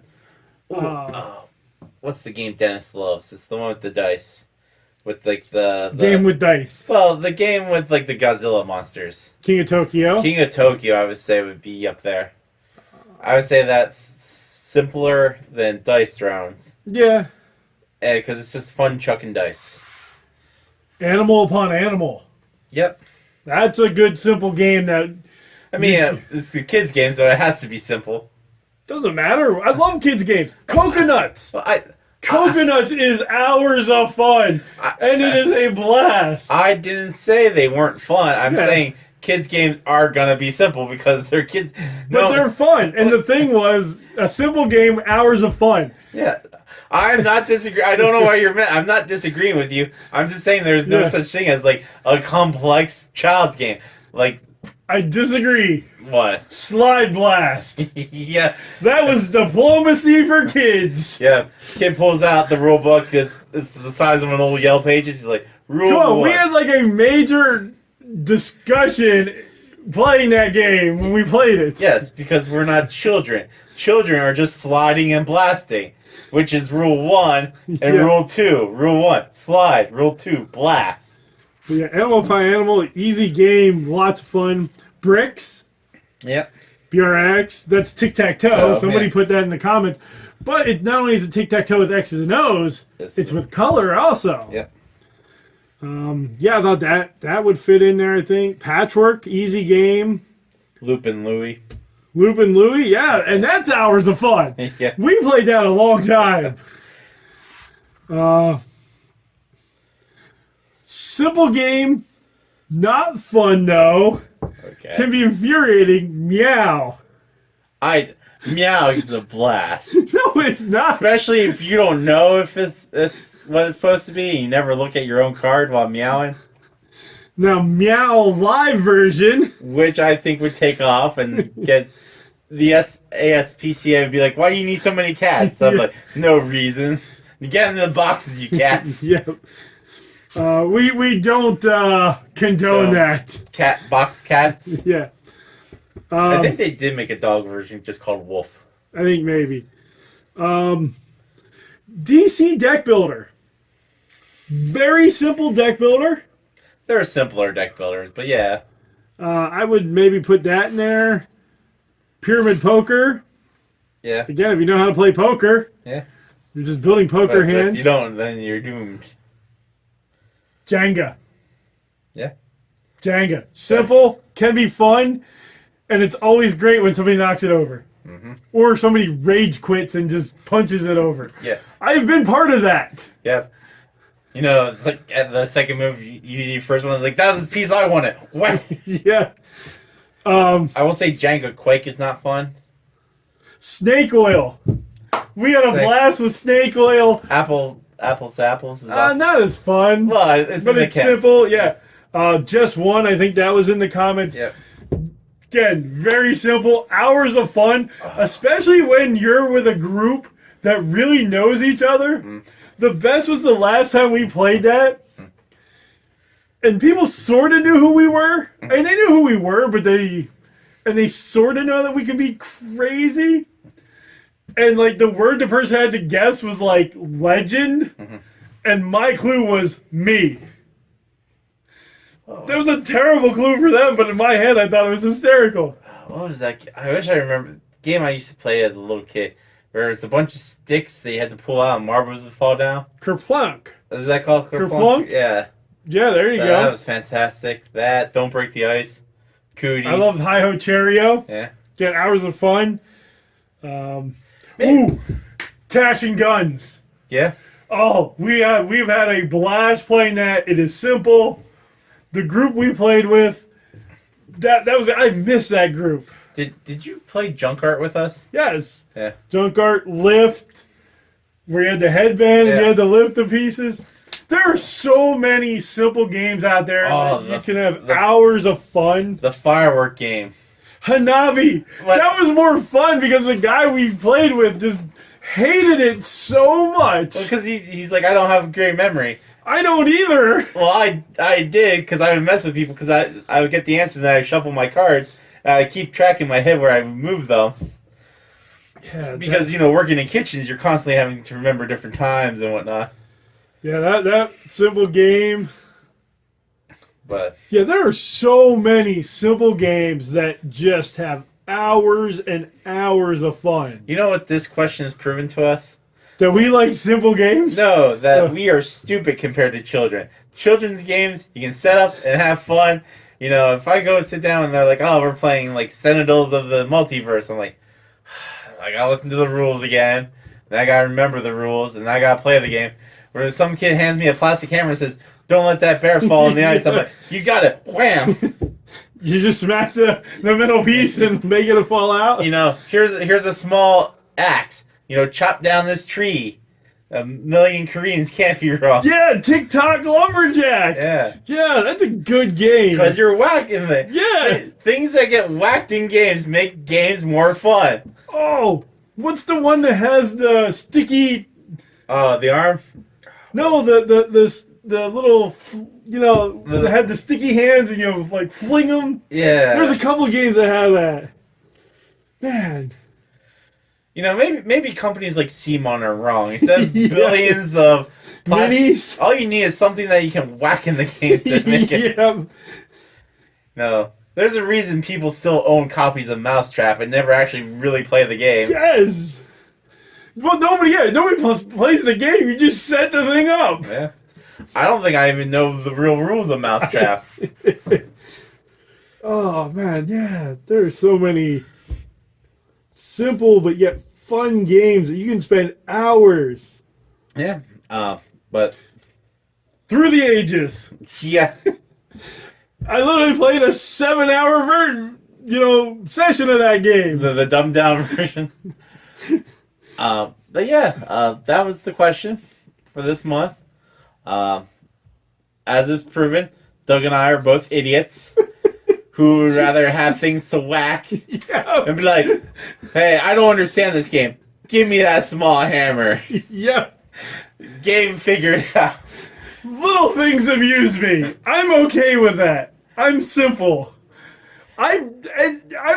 S2: What's the game Dennis loves? It's the one with the dice, with like the
S1: Game with dice.
S2: well, the game with like the Godzilla monsters.
S1: King of Tokyo.
S2: King of Tokyo, I would say, would be up there. I would say that's simpler than Dice Rounds,
S1: Yeah.
S2: because it's just fun chucking dice.
S1: Animal upon Animal.
S2: Yep.
S1: That's a good, simple game that
S2: I mean, it's a kids' game, so it has to be simple.
S1: doesn't matter. I love kids' games. Coconuts.
S2: Well,
S1: Coconuts is hours of fun, and it is a blast.
S2: I didn't say they weren't fun. I'm
S1: Yeah.
S2: saying kids' games are gonna be simple because they're kids.
S1: But they're fun. And the thing was, a simple game, hours of fun.
S2: Yeah. I'm not disagreeing. I don't know why you're mad. I'm not disagreeing with you. I'm just saying there's no
S1: Yeah.
S2: such thing as like a complex child's game. Like
S1: I disagree.
S2: what?
S1: Slide Blast.
S2: Yeah.
S1: That was diplomacy for kids.
S2: Yeah. Kid pulls out the rule book. It's the size of an old Yellow Pages. He's like, rule
S1: Come on,
S2: one.
S1: we had like a major discussion playing that game when we played it.
S2: Yes, because we're not children. Children are just sliding and blasting, which is rule 1 and
S1: Yeah.
S2: rule 2. Rule 1, slide. Rule 2, blast.
S1: But yeah, Animal by Animal, easy game, lots of fun. Bricks,
S2: Yep.
S1: BRX, that's tic-tac-toe.
S2: Oh,
S1: Somebody
S2: yeah.
S1: put that in the comments. But it not only is it tic-tac-toe with X's and O's,
S2: Yes,
S1: it's
S2: it
S1: with color also.
S2: Yep.
S1: Yeah, I thought that would fit in there, I think. Patchwork, easy game.
S2: Lupin Louie.
S1: Loop and Louie, yeah, and that's hours of fun.
S2: Yeah.
S1: We played that a long time. Simple game, not fun though.
S2: Okay.
S1: Can be infuriating. Meow.
S2: Meow is a blast.
S1: No, it's not.
S2: Especially if you don't know if it's what it's supposed to be and you never look at your own card while meowing.
S1: Now, Meow live version.
S2: Which I think would take off and get ASPCA would be like, "Why do you need so many cats?" I'm like, "No reason. Get in the boxes, you cats."
S1: Yeah. We don't condone
S2: No.
S1: that.
S2: Cat box cats.
S1: Yeah.
S2: I think they did make a dog version just called Wolf.
S1: I think maybe. DC Deck Builder. Very simple deck builder.
S2: There are simpler deck builders, but yeah.
S1: I would maybe put that in there. Pyramid Poker.
S2: Yeah.
S1: Again, if you know how to play poker,
S2: Yeah.
S1: you're just building poker
S2: But
S1: hands.
S2: if you don't, then you're doomed.
S1: Jenga.
S2: Yeah.
S1: Jenga. Simple, can be fun, and it's always great when somebody knocks it over.
S2: Mm-hmm.
S1: Or somebody rage quits and just punches it over.
S2: Yeah.
S1: I've been part of that.
S2: Yeah. You know, it's like at the second move, you first one, like, that was the piece I wanted. Whack.
S1: Yeah.
S2: I will say Jenga Quake is not fun.
S1: Snake Oil. We had a blast with Snake Oil.
S2: Apples to apples is awesome.
S1: Not as fun.
S2: Well, it's
S1: but
S2: in the
S1: it's simple. Yeah. Just one. I think that was in the comments.
S2: Yep.
S1: Again, very simple. Hours of fun, especially when you're with a group that really knows each other.
S2: Mm.
S1: The best was the last time we played that. And people sort of knew who we were. And they knew who we were, but they sort of know that we can be crazy. And like the word the person had to guess was like legend.
S2: Mm-hmm.
S1: And my clue was me. That was a terrible clue for them, but in my head I thought it was hysterical.
S2: What was that? I wish I remember. The game I used to play as a little kid, where it's a bunch of sticks that you had to pull out and marbles would fall down.
S1: Kerplunk.
S2: Is that called
S1: Kerplunk?
S2: Yeah.
S1: Yeah, there you
S2: That
S1: go.
S2: was fantastic. That, Don't Break the Ice. Cooties.
S1: I love Hi Ho Cheerio.
S2: Yeah.
S1: Get hours of fun. Ooh, Cash and Guns.
S2: Yeah.
S1: Oh, we've had a blast playing that. It is simple. The group we played with, that was I miss that group.
S2: Did you play Junk Art with us?
S1: Yes.
S2: Yeah.
S1: Junk Art Lift, where you had the headband and you
S2: Yeah.
S1: had to lift the pieces. There are so many simple games out there
S2: Oh,
S1: that you can have hours of fun.
S2: The firework game.
S1: Hanabi.
S2: What?
S1: That was more fun because the guy we played with just hated it so much.
S2: Because he's like, I don't have a great memory.
S1: I don't either.
S2: Well, I did, because I would mess with people, because I would get the answers and I would shuffle my cards, and I keep track in my head where I would move them.
S1: Yeah,
S2: Because, you know, working in kitchens, you're constantly having to remember different times and whatnot.
S1: that simple game.
S2: But
S1: Yeah, there are so many simple games that just have hours and hours of fun.
S2: you know what this question has proven to us?
S1: That we like simple games?
S2: No, that we are stupid compared to children. Children's games, you can set up and have fun. You know, if I go sit down and they're like, oh, we're playing like Sentinels of the Multiverse, I'm like, I gotta listen to the rules again. And I gotta remember the rules, and I gotta play the game. Where some kid hands me a plastic hammer and says, don't let that bear fall in the ice. I'm like, you got it. Wham!
S1: You just smack the middle piece and make it fall out?
S2: You know, here's a small axe. You know, chop down this tree. A million Koreans can't be wrong.
S1: Yeah, TikTok Lumberjack.
S2: Yeah.
S1: Yeah, that's a good game.
S2: Because you're whacking it.
S1: Yeah.
S2: Things that get whacked in games make games more fun.
S1: Oh, what's the one that has the sticky?
S2: The arm?
S1: No, the little, you know, that had the sticky hands and you like fling them.
S2: Yeah.
S1: There's a couple games that have that. Man.
S2: You know, maybe companies like CMON are wrong. Instead of
S1: Yeah.
S2: billions of
S1: Minis.
S2: all you need is something that you can whack in the game to make it.
S1: Yeah.
S2: No. There's a reason people still own copies of Mousetrap and never actually really play the game.
S1: Yes. Well, nobody plays the game. You just set the thing up.
S2: Yeah. I don't think I even know the real rules of Mousetrap.
S1: Oh man, yeah. There are so many simple but yet fun games that you can spend hours
S2: Yeah. But
S1: through the ages.
S2: yeah.
S1: I literally played a 7-hour session of that game.
S2: The dumbed down version. But yeah, that was the question for this month. As it's proven, Doug and I are both idiots. who would rather have things to whack
S1: Yeah.
S2: and be like, "Hey, I don't understand this game. Give me that small hammer."
S1: Yeah.
S2: Game figured out.
S1: Little things amuse me. I'm okay with that. I'm simple. I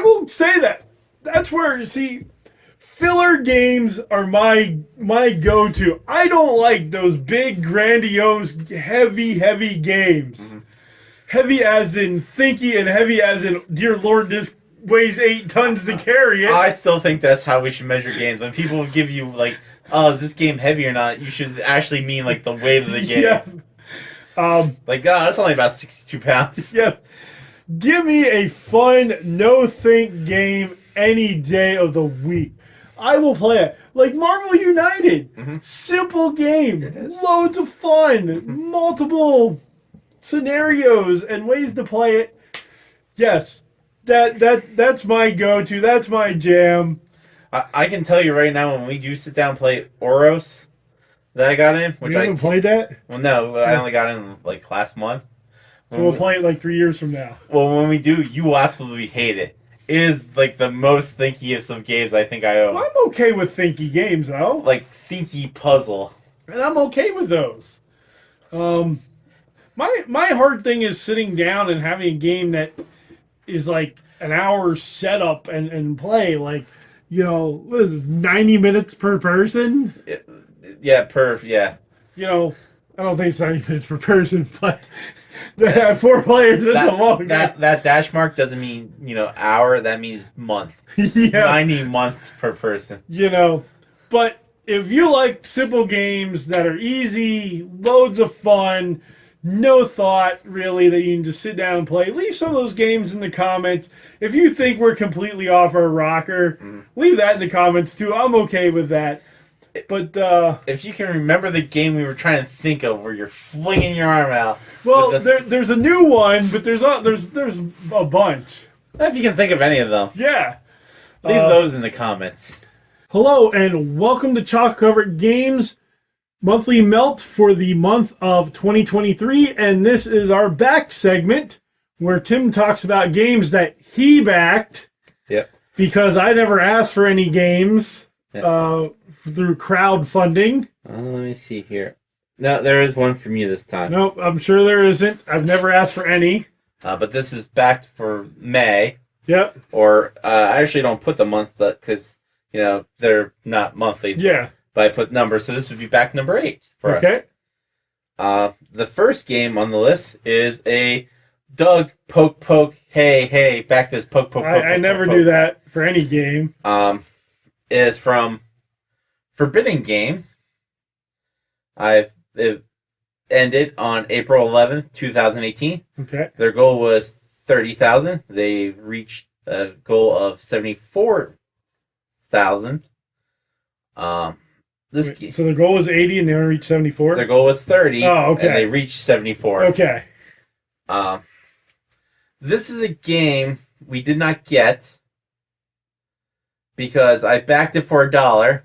S1: will say that. That's where, see, filler games are my go-to. I don't like those big, grandiose, heavy games.
S2: Mm-hmm.
S1: Heavy as in thinky and heavy as in, dear Lord, this weighs 8 tons to carry it.
S2: I still think that's how we should measure games. When people give you like, "Oh, is this game heavy or not?" You should actually mean like the weight of the game.
S1: Yeah.
S2: Like, "Oh, that's only about 62 pounds."
S1: Yeah. Give me a fun, no-think game any day of the week. I will play it. Like Marvel United. Simple game. Loads of fun. Multiple scenarios and ways to play it. Yes. That's my go-to. That's my jam.
S2: I can tell you right now, when we do sit down and play Oros, that I got in, which
S1: You haven't played that?
S2: well, no, I only got in like last month.
S1: So we'll play it like 3 years from now.
S2: Well, when we do, you will absolutely hate it. It is like the most thinkiest of games I think I own.
S1: Well, I'm okay with thinky games, though.
S2: Like thinky puzzle.
S1: And I'm okay with those. My hard thing is sitting down and having a game that is like an hour setup and play. Like, what is this, 90 minutes per person?
S2: Yeah,
S1: I don't think it's 90 minutes per person, but they have 4 players. It's a long game.
S2: that dash mark doesn't mean hour. That means month.
S1: Yeah.
S2: 90 months per person.
S1: But if you like simple games that are easy, loads of fun, no thought really that you can just sit down and play, leave some of those games in the comments. If you think we're completely off our rocker, leave that in the comments too. I'm okay with that. But
S2: if you can remember the game we were trying to think of, where you're flinging your arm out.
S1: well,
S2: with this-
S1: there's a new one, but there's a bunch.
S2: if you can think of any of them,
S1: Yeah.
S2: leave those in the comments.
S1: Hello and welcome to Chalk Covered Games monthly melt for the month of 2023, and this is our back segment where Tim talks about games that he backed.
S2: Yep.
S1: Because I never asked for any games through crowdfunding.
S2: Let me see here. No, there is one from you this time.
S1: Nope, I'm sure there isn't. I've never asked for any.
S2: But this is backed for May.
S1: Yep.
S2: Or I actually don't put the month because they're not monthly.
S1: Yeah.
S2: But I put numbers, so this would be back number 8 for
S1: Okay.
S2: us. The first game on the list is a Doug poke, hey, back this poke.
S1: I never do that for any game.
S2: Is from Forbidden Games. It ended on April 11th, 2018.
S1: Okay.
S2: Their goal was 30,000. They reached a goal of 74,000.
S1: So the goal was 80 and they only reached 74?
S2: Their goal was 30.
S1: Oh, okay.
S2: And they reached 74.
S1: Okay.
S2: This is a game we did not get because I backed it for $1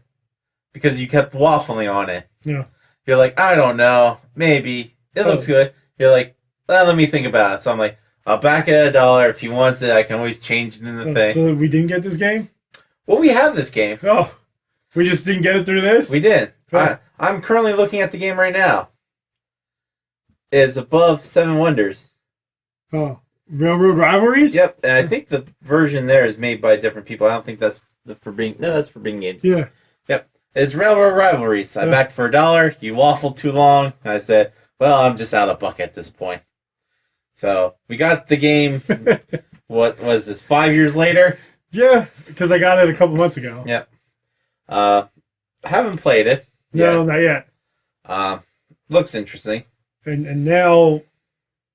S2: because you kept waffling on it.
S1: Yeah.
S2: You're like, I don't know, maybe it looks good. You're like, well, let me think about it. So I'm like, I'll back it at $1. If he wants it, I can always change it in the thing.
S1: So we didn't get this game?
S2: Well, we have this game.
S1: Oh, we just didn't get it through this?
S2: We did.
S1: Huh.
S2: I'm currently looking at the game right now. It's above 7 Wonders.
S1: Oh, Railroad Rivalries?
S2: Yep, and I think the version there is made by different people. I don't think that's the Forbidden. No, that's Forbidden Games.
S1: Yeah.
S2: Yep, it's Railroad Rivalries. I
S1: Yeah.
S2: backed for $1. You waffled too long. I said, well, I'm just out of buck at this point. So we got the game. What was this? 5 years later.
S1: Yeah, because I got it a couple months ago.
S2: Yep. Haven't played it.
S1: No, not yet.
S2: Looks interesting.
S1: And now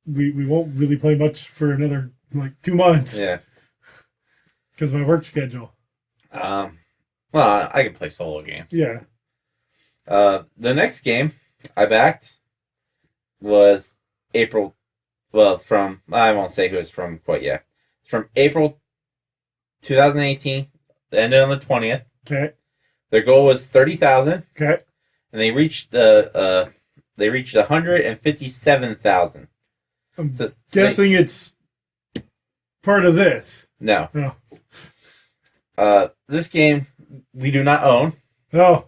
S1: we won't really play much for another 2 months.
S2: Yeah.
S1: Because of my work schedule.
S2: Well, I can play solo games.
S1: Yeah.
S2: The next game I backed was April. Well, I won't say who it's from quite yet. It's from April 2018. It ended on the 20th.
S1: Okay.
S2: Their goal was 30,000,
S1: Okay.
S2: and they reached 157,000.
S1: I'm
S2: So
S1: guessing it's part of this.
S2: No.
S1: No.
S2: This game we do not own,
S1: Oh.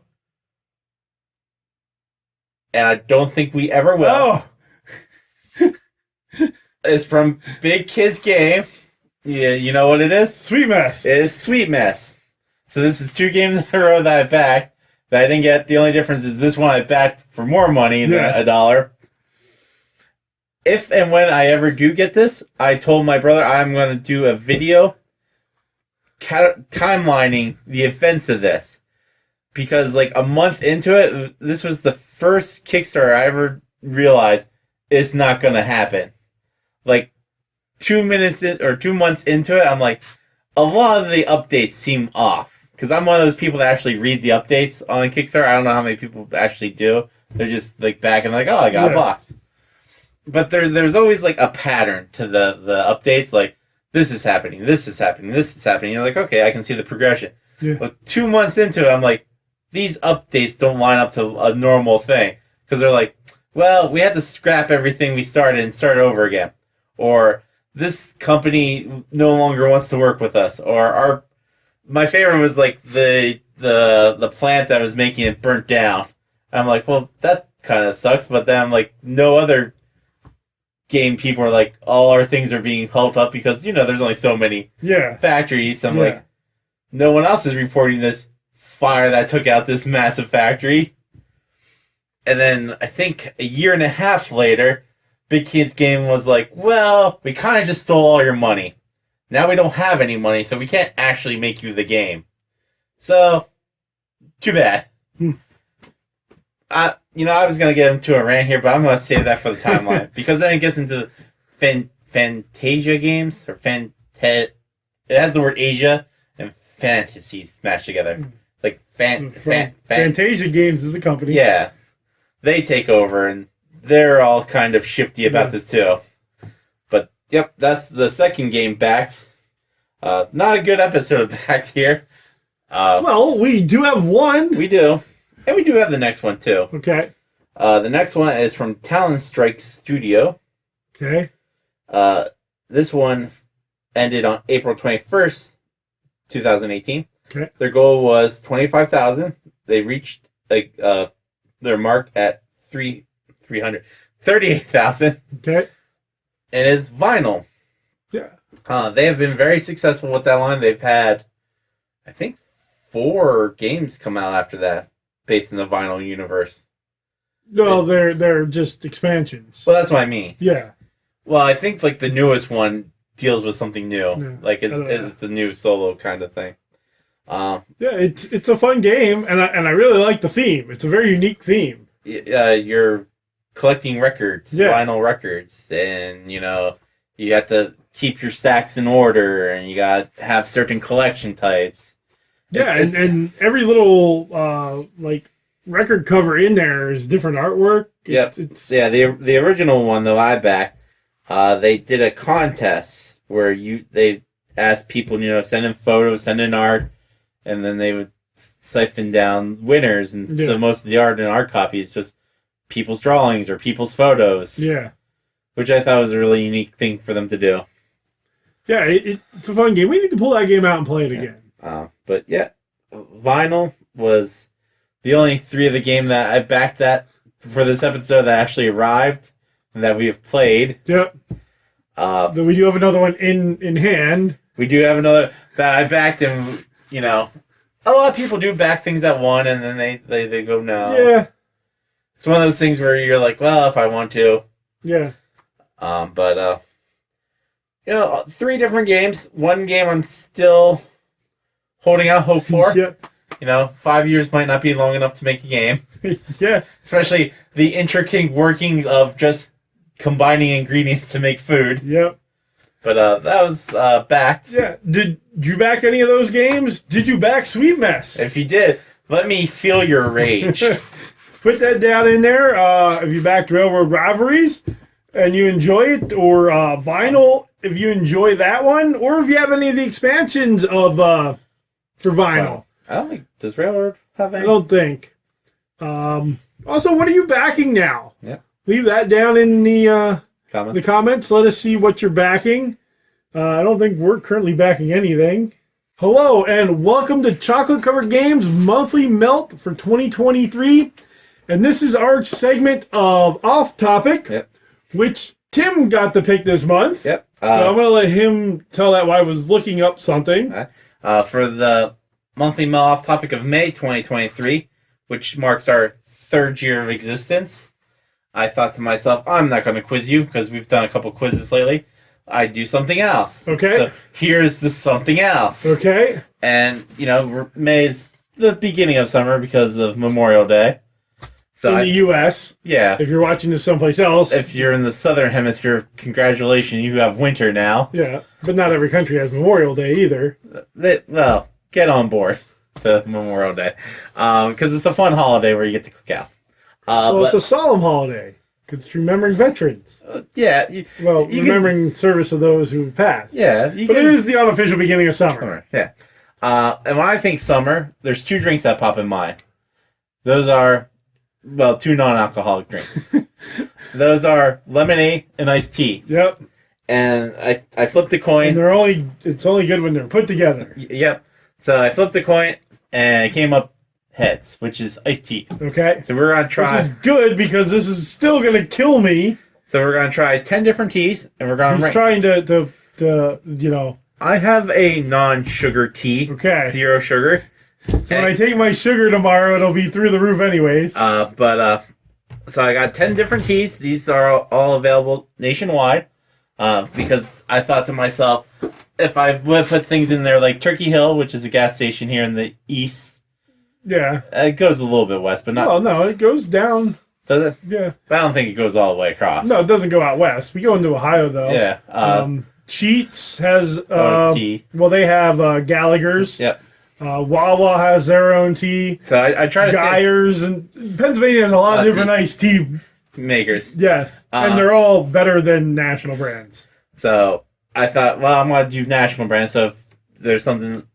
S2: and I don't think we ever will.
S1: Oh.
S2: It's from Big Kids Game. Yeah, you know what it is?
S1: Sweet Mess.
S2: It is Sweet Mess. So this is 2 games in a row that I backed that I didn't get. The only difference is this one I backed for more money than $1. If and when I ever do get this, I told my brother I'm going to do a video timelining the events of this. Because like a month into it, this was the first Kickstarter I ever realized it's not going to happen. Like 2 months into it, I'm like, a lot of the updates seem off. Because I'm one of those people that actually read the updates on Kickstarter. I don't know how many people actually do. They're just like back and like, oh, I got a box. But there's always like a pattern to the updates. Like, this is happening, this is happening, this is happening. You're like, okay, I can see the progression.
S1: Yeah.
S2: But 2 months into it, I'm like, these updates don't line up to a normal thing. Because they're like, well, we had to scrap everything we started and start over again. Or this company no longer wants to work with us. Or my favorite was like the plant that was making it burnt down. I'm like, well, that kind of sucks. But then I'm like, no other game people are like, all our things are being held up because, there's only so many factories. So I'm like, no one else is reporting this fire that took out this massive factory. And then I think a year and a half later, Big Kids Game was like, well, we kind of just stole all your money. Now we don't have any money, so we can't actually make you the game. So, too bad. I was going to get into a rant here, but I'm going to save that for the timeline. Because then it gets into Fantasia games, or it has the word Asia and fantasy smashed together. Like,
S1: Fantasia Games is a company.
S2: Yeah. They take over, and they're all kind of shifty about this too. But, yep, that's the second game backed. Not a good episode of Backed here.
S1: Well, we do have one.
S2: We do. And we do have the next one, too.
S1: Okay.
S2: The next one is from Talon Strike Studio.
S1: Okay.
S2: This one ended on April 21st, 2018.
S1: Okay.
S2: Their goal was 25,000. They reached their mark at 38,000.
S1: Okay.
S2: And it's vinyl.
S1: Yeah.
S2: They have been very successful with that line. They've had, I think, 4 games come out after that, based in the vinyl universe.
S1: No, they're just expansions.
S2: Well, that's what I mean.
S1: Yeah.
S2: Well, I think like the newest one deals with something new.
S1: Yeah.
S2: Like it's a new solo kind of thing.
S1: Yeah, it's a fun game, and I really like the theme. It's a very unique theme.
S2: You're collecting records, vinyl records, and you have to keep your stacks in order, and you got to have certain collection types.
S1: Yeah, and every little like record cover in there is different artwork.
S2: The original one though I backed, they did a contest where they asked people, send in photos, send in art, and then they would siphon down winners, and so most of the art in our copy is just people's drawings or people's photos.
S1: Yeah,
S2: which I thought was a really unique thing for them to do.
S1: Yeah, it's a fun game. We need to pull that game out and play it again.
S2: But yeah, vinyl was the only 3 of the game that I backed that for this episode that actually arrived and that we have played.
S1: Yep. Then we do have another one in hand.
S2: We do have another that I backed, and a lot of people do back things at one, and then they go no.
S1: Yeah.
S2: It's one of those things where you're like, well, if I want to.
S1: Yeah.
S2: 3 different games. One game I'm still holding out hope for.
S1: Yep.
S2: 5 years might not be long enough to make a game.
S1: Yeah.
S2: Especially the intricate workings of just combining ingredients to make food.
S1: Yep.
S2: But that was backed.
S1: Yeah. Did you back any of those games? Did you back Sweet Mess?
S2: If you did, let me feel your rage.
S1: Put that down in there. If you backed Railroad Rivalries and you enjoy it, or Vinyl, if you enjoy that one, or if you have any of the expansions of for Vinyl.
S2: I don't think, does Railroad have any?
S1: I don't think. Also, what are you backing now?
S2: Yeah.
S1: Leave that down in the comments. Let us see what you're backing. I don't think we're currently backing anything. Hello, and welcome to Chocolate Covered Games Monthly Melt for 2023. And this is our segment of Off Topic,
S2: Yep.
S1: which Tim got to pick this month.
S2: Yep.
S1: So I'm going to let him tell that while I was looking up something.
S2: For the monthly mail off topic of May 2023, which marks our third year of existence, I thought to myself, I'm not going to quiz you because we've done a couple quizzes lately. I do something else.
S1: Okay.
S2: So here's the something else.
S1: Okay.
S2: And, May is the beginning of summer because of Memorial Day. So
S1: In the U.S.
S2: Yeah.
S1: If you're watching this someplace else.
S2: If you're in the southern hemisphere, congratulations, you have winter now.
S1: Yeah, but not every country has Memorial Day either.
S2: Well, get on board to Memorial Day. Because it's a fun holiday where you get to cook out.
S1: It's a solemn holiday because it's remembering veterans.
S2: Yeah.
S1: Remembering service of those who passed.
S2: Yeah.
S1: But it is the unofficial beginning of summer.
S2: Yeah. And when I think summer, there's two drinks that pop in mind. Those are, two non-alcoholic drinks. Those are lemonade and iced tea.
S1: Yep.
S2: And I flipped a coin.
S1: And it's only good when they're put together.
S2: Yep. So I flipped a coin and it came up heads, which is iced tea.
S1: Okay.
S2: So we're gonna try.
S1: Which is good because this is still gonna kill me.
S2: So we're gonna try 10 different teas, and we're gonna.
S1: He's trying to.
S2: I have a non-sugar tea.
S1: Okay.
S2: 0 sugar.
S1: So when I take my sugar tomorrow, it'll be through the roof anyways.
S2: So I got 10 different teas. These are all available nationwide. Because I thought to myself, if I would put things in there like Turkey Hill, which is a gas station here in the east.
S1: Yeah.
S2: It goes a little bit west, but not.
S1: Well, no, it goes down.
S2: Does it?
S1: Yeah.
S2: But I don't think it goes all the way across.
S1: No, it doesn't go out west. We go into Ohio, though.
S2: Yeah.
S1: Cheats has...
S2: tea.
S1: Well, they have Gallagher's.
S2: Yep.
S1: Wawa has their own tea.
S2: So I try to
S1: Geyers, and Pennsylvania has a lot of different iced tea
S2: makers.
S1: Yes. And they're all better than national brands.
S2: So I thought, I'm going to do national brands. So if there's something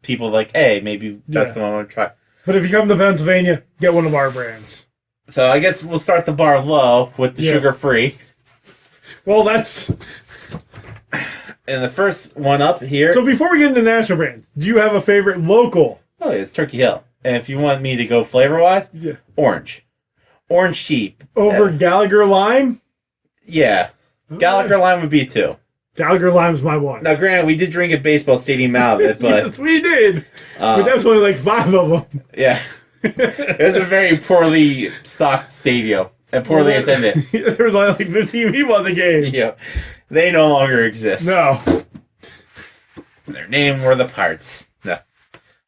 S2: people like, hey, maybe that's the one I want to try.
S1: But if you come to Pennsylvania, get one of our brands.
S2: So I guess we'll start the bar low with the sugar-free.
S1: Well, that's...
S2: And the first one up here...
S1: So before we get into national brands, do you have a favorite local?
S2: Oh, it's Turkey Hill. And if you want me to go flavor-wise, orange. Orange tea.
S1: Over Gallagher Lime?
S2: Yeah. Gallagher Lime would be 2.
S1: Gallagher Lime's my one.
S2: Now, granted, we did drink a baseball stadium out of it, but...
S1: Yes, we did. But that's only like 5 of them.
S2: Yeah. It was a very poorly stocked stadium and poorly attended.
S1: There was only like 15 people at the game.
S2: Yeah. They no longer exist.
S1: No.
S2: Their name were the Pirates. No.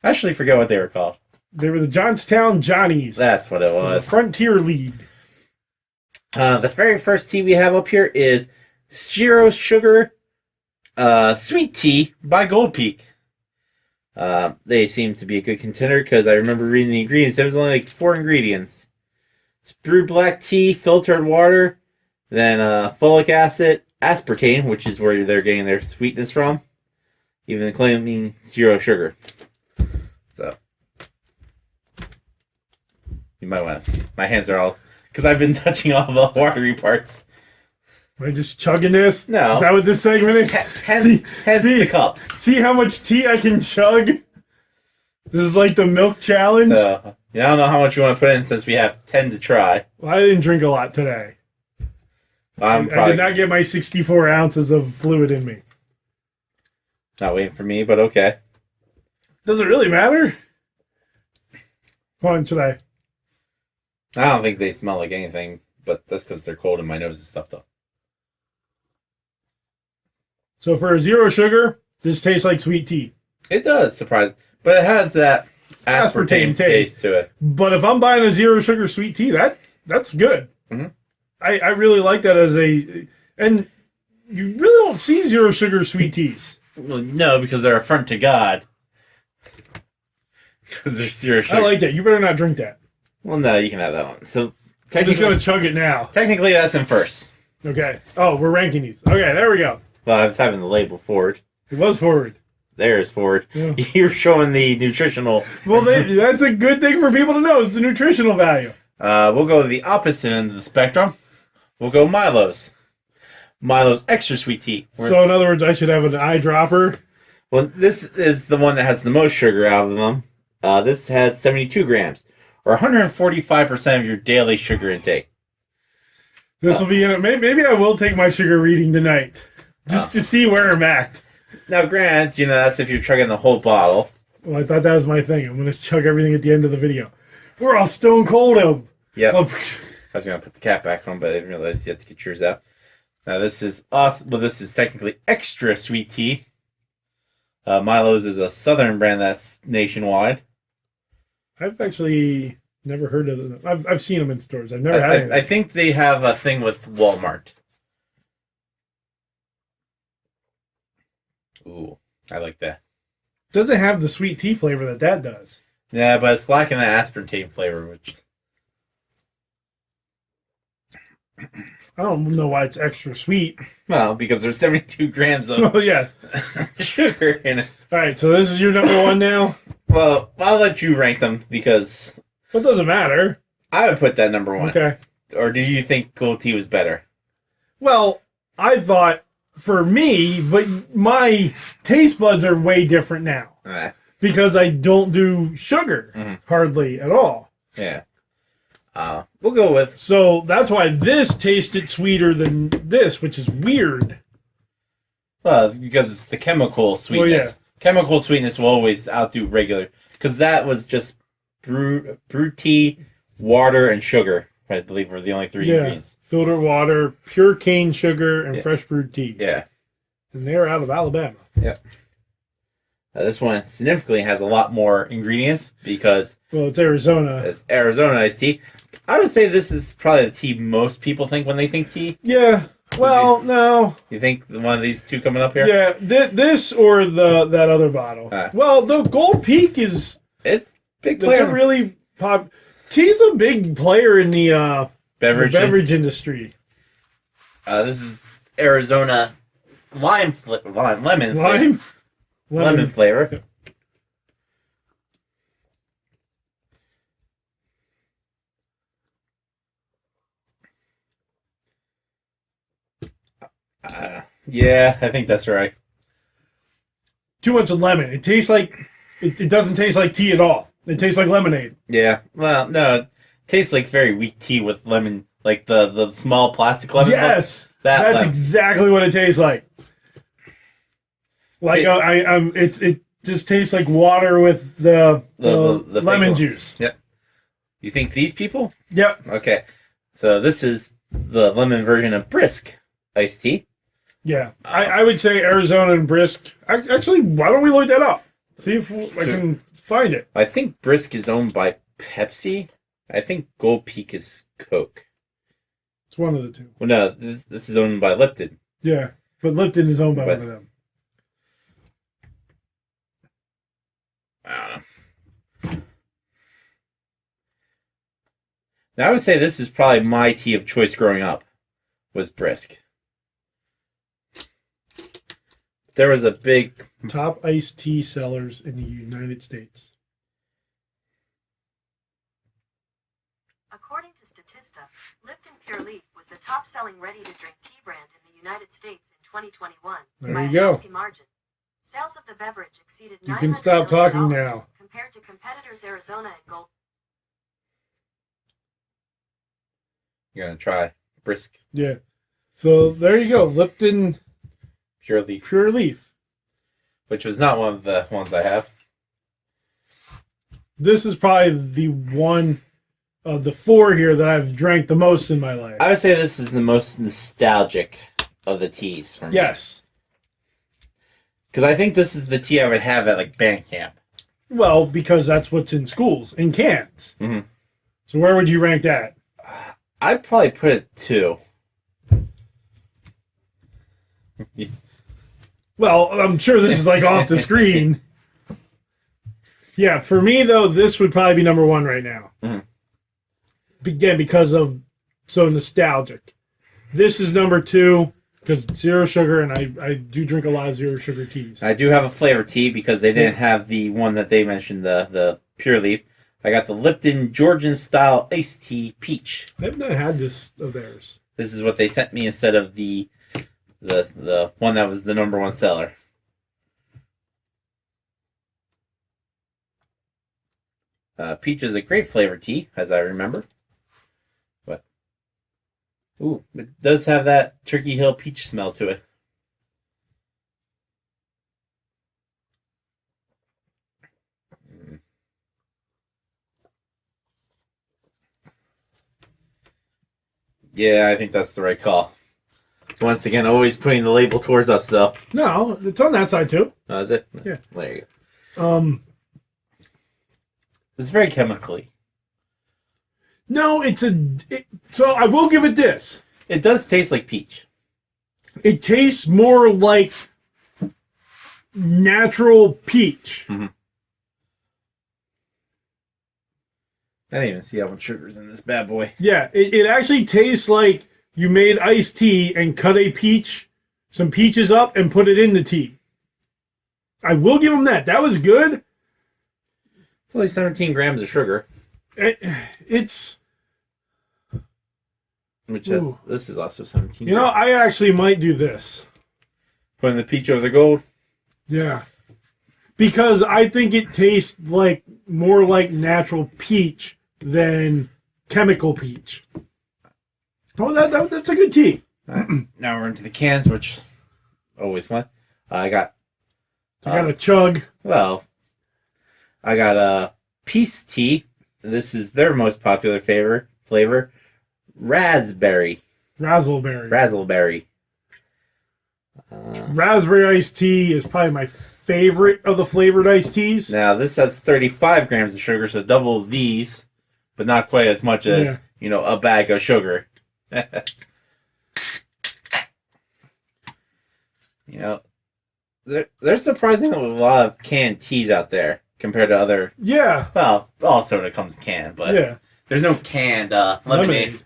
S2: I actually forget what they were called.
S1: They were the Johnstown Johnnies.
S2: That's what it was.
S1: Frontier League.
S2: The very first tea we have up here is 0 sugar sweet tea by Gold Peak. They seem to be a good contender because I remember reading the ingredients. There was only like 4 ingredients. It's brewed black tea, filtered water, then folic acid, aspartame, which is where they're getting their sweetness from, even claiming 0 sugar. So, you might want to... My hands are all... Because I've been touching all the watery parts.
S1: Am I just chugging this?
S2: No.
S1: Is that what this segment is?
S2: Hence the cups.
S1: See how much tea I can chug? This is like the milk challenge.
S2: So, I don't know how much you want to put in since we have 10 to try.
S1: Well, I didn't drink a lot today. I did not get my 64 ounces of fluid in me.
S2: Not waiting for me, but okay.
S1: Does it really matter? How much should I?
S2: I don't think they smell like anything, but that's because they're cold in my nose and stuff, though.
S1: So for a 0 sugar, this tastes like sweet tea.
S2: It does, surprise. But it has that aspartame taste to it.
S1: But if I'm buying a 0 sugar sweet tea, that's good.
S2: Mm-hmm.
S1: I really like that as a... And you really don't see 0 sugar sweet teas.
S2: Well, no, because they're affront to God. Because they're 0 sugar.
S1: I like that. You better not drink that.
S2: Well, no, you can have that one. So
S1: I'm just going to chug it now.
S2: Technically, that's in first.
S1: Okay. Oh, we're ranking these. Okay, there we go.
S2: Well, I was having the label forward.
S1: It was forward.
S2: There's forward.
S1: Yeah.
S2: You're showing the nutritional...
S1: Well, that's a good thing for people to know. It's the nutritional value.
S2: We'll go the opposite end of the spectrum. We'll go Milo's. Milo's extra sweet tea.
S1: So in other words, I should have an eyedropper.
S2: Well, this is the one that has the most sugar out of them. This has 72 grams, or 145% of your daily sugar intake.
S1: This will be in it. Maybe I will take my sugar reading tonight, just to see where I'm at.
S2: Now, granted, that's if you're chugging the whole bottle.
S1: Well, I thought that was my thing. I'm going to chug everything at the end of the video. We're all stone cold.
S2: Yep.
S1: Oh,
S2: I was going to put the cap back on, but I didn't realize you had to get yours out. Now, this is awesome. Well, this is technically extra sweet tea. Milo's is a Southern brand that's nationwide.
S1: I've actually never heard of them. I've seen them in stores. I've never had it.
S2: I think they have a thing with Walmart. Ooh, I like that.
S1: Doesn't have the sweet tea flavor that does.
S2: Yeah, but it's lacking the aspartame flavor, which...
S1: I don't know why it's extra sweet.
S2: Well, because there's 72 grams of
S1: Oh, yeah.
S2: sugar in it.
S1: All right, so this is your number one now?
S2: Well, I'll let you rank them because
S1: It doesn't matter.
S2: I would put that number one.
S1: Okay.
S2: Or do you think gold tea was better?
S1: Well, I thought for me, but my taste buds are way different now because I don't do sugar hardly at all.
S2: Yeah. We'll go with...
S1: So that's why this tasted sweeter than this, which is weird.
S2: Well, because it's the chemical sweetness.
S1: Well, yeah.
S2: Chemical sweetness will always outdo regular. Because that was just brewed tea, water, and sugar, I believe were the only three ingredients.
S1: Filtered water, pure cane sugar, and fresh brewed tea.
S2: Yeah.
S1: And they're out of Alabama.
S2: Yep. This one significantly has a lot more ingredients because...
S1: Well, it's Arizona.
S2: It's Arizona iced tea. I would say this is probably the tea most people think when they think tea.
S1: Yeah. Well, no.
S2: You think one of these two coming up here?
S1: Yeah, this or that other bottle. Well, the Gold Peak is...
S2: It's big player.
S1: It's a really pop... Tea's a big player in the beverage industry.
S2: This is Arizona lemon flavor. Yeah, I think that's right.
S1: Too much lemon. It tastes like... It doesn't taste like tea at all. It tastes like lemonade.
S2: Yeah. Well, no. It tastes like very weak tea with lemon. Like the small plastic lemon.
S1: Yes! That's exactly what it tastes like. Like, it just tastes like water with the lemon juice.
S2: Yep. You think these people?
S1: Yep.
S2: Okay. So this is the lemon version of Brisk iced tea.
S1: Yeah. I would say Arizona and Brisk. Actually, why don't we look that up? See if I can find it.
S2: I think Brisk is owned by Pepsi. I think Gold Peak is Coke.
S1: It's one of the two.
S2: Well, no, this is owned by Lipton.
S1: Yeah, but Lipton is owned by one of them.
S2: I don't know. Now, I would say this is probably my tea of choice growing up, was Brisk. There was a big...
S1: Top iced tea sellers in the United States.
S3: According to Statista, Lipton Pure Leaf was the top-selling ready-to-drink tea brand in the United States in 2021
S1: There
S3: by
S1: you
S3: a
S1: go.
S3: healthy margin. Sales of the beverage exceeded
S1: You can stop
S3: $900 million
S1: talking now.
S3: compared to competitors Arizona and Gold.
S2: You're going to try Brisk
S1: Yeah. So there you go. Lipton
S2: Pure Leaf.
S1: Pure Leaf.
S2: Which was not one of the ones I have.
S1: This is probably the one of the four here that I've drank the most in my life.
S2: I would say this is the most nostalgic of the teas for me.
S1: Yes.
S2: Because I think this is the tea I would have at like band camp.
S1: Well, because that's what's in schools, in cans.
S2: Mm-hmm.
S1: So where would you rank that?
S2: I'd probably put it 2.
S1: Well, I'm sure this is like off the screen. Yeah, for me though, this would probably be number one right now.
S2: Mm-hmm.
S1: Again, because of so nostalgic. This is number 2 because it's zero sugar, and I do drink a lot of zero sugar teas.
S2: I do have a flavor tea because they didn't have the one that they mentioned, the Pure Leaf. I got the Lipton Georgian style iced tea peach.
S1: I've not had this of theirs.
S2: This is what they sent me instead of the The one that was the number one seller. Peach is a great flavor tea, as I remember. But ooh, it does have that Turkey Hill peach smell to it. Yeah, I think that's the right call. So once again, always putting the label towards us, though.
S1: No, it's on that side too.
S2: Oh, is it?
S1: Yeah.
S2: There you go. It's very chemically.
S1: No, so I will give it this.
S2: It does taste like peach.
S1: It tastes more like natural peach.
S2: Mm-hmm. I didn't even see how much sugar's in this bad boy.
S1: Yeah, it actually tastes like you made iced tea and cut some peaches up and put it in the tea. I will give them that. That was good.
S2: It's only 17 grams of sugar.
S1: It's...
S2: This is also 17
S1: You know,
S2: grams.
S1: I actually might do this.
S2: Putting the peach over the gold.
S1: Yeah. Because I think it tastes more like natural peach than chemical peach. Oh, that's a good tea.
S2: Now we're into the cans, which always fun. I got
S1: a chug.
S2: Well, I got a Peace Tea. This is their most popular flavor. Raspberry.
S1: Razzleberry. Raspberry iced tea is probably my favorite of the flavored iced teas.
S2: Now, this has 35 grams of sugar, so double these, but not quite as much as, a bag of sugar. There's surprisingly a lot of canned teas out there compared to other.
S1: Yeah.
S2: Well, all soda comes canned, but there's no canned lemonade.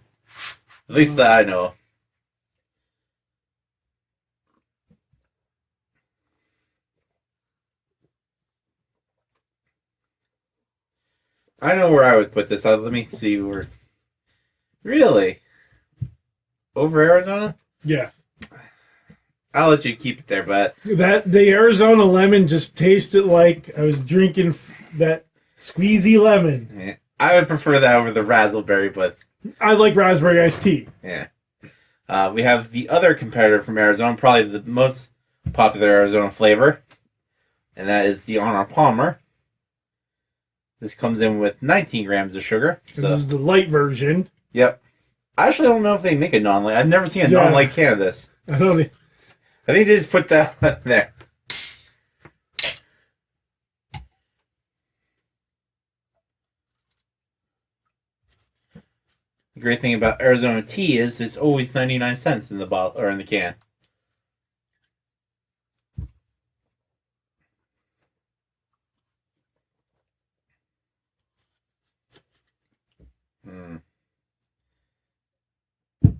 S2: At least that I know of. I know where I would put this. Let me see where. Really? Over Arizona?
S1: Yeah.
S2: I'll let you keep it there, but
S1: the Arizona lemon just tasted like I was drinking that squeezy lemon.
S2: yeah, I would prefer that over the raspberry, but
S1: I like raspberry iced tea.
S2: yeah. We have the other competitor from Arizona, probably the most popular Arizona flavor, and that is the Arnold Palmer. This comes in with 19 grams of sugar. So.
S1: This is the light version.
S2: Yep. I actually don't know if they make a non-light. I've never seen a non-light can of this.
S1: I don't.
S2: I think they just put that one there. The great thing about Arizona tea is it's always 99 cents in the bottle or in the can.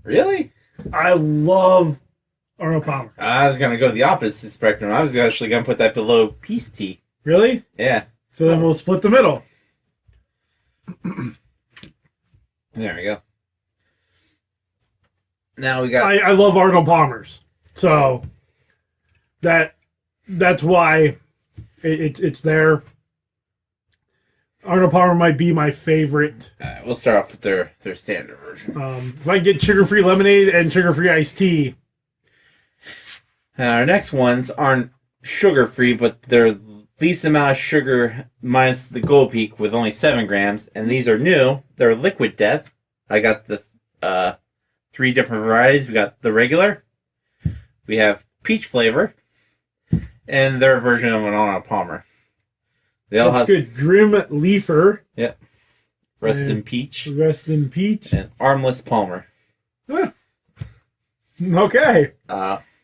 S2: Really?
S1: I love Arnold Palmer.
S2: I was gonna go the opposite spectrum. I was actually gonna put that below Peace Tea.
S1: Really?
S2: Yeah.
S1: So then we'll split the middle.
S2: There we go. Now we got.
S1: I love Arnold Palmer's, so that's why it's there. Arnold Palmer might be my favorite.
S2: We'll start off with their standard version.
S1: If I get sugar-free lemonade and sugar-free iced tea.
S2: Our next ones aren't sugar-free, but they're least amount of sugar minus the Gold Peak with only 7 grams, and these are new. They're Liquid Death. I got the 3 different varieties. We got the regular, we have peach flavor, and their version of an Arnold Palmer. They all have
S1: good. Grim Leafer.
S2: Yep. Rest in Peach.
S1: Rest in Peach.
S2: And Armless Palmer.
S1: Huh. Okay.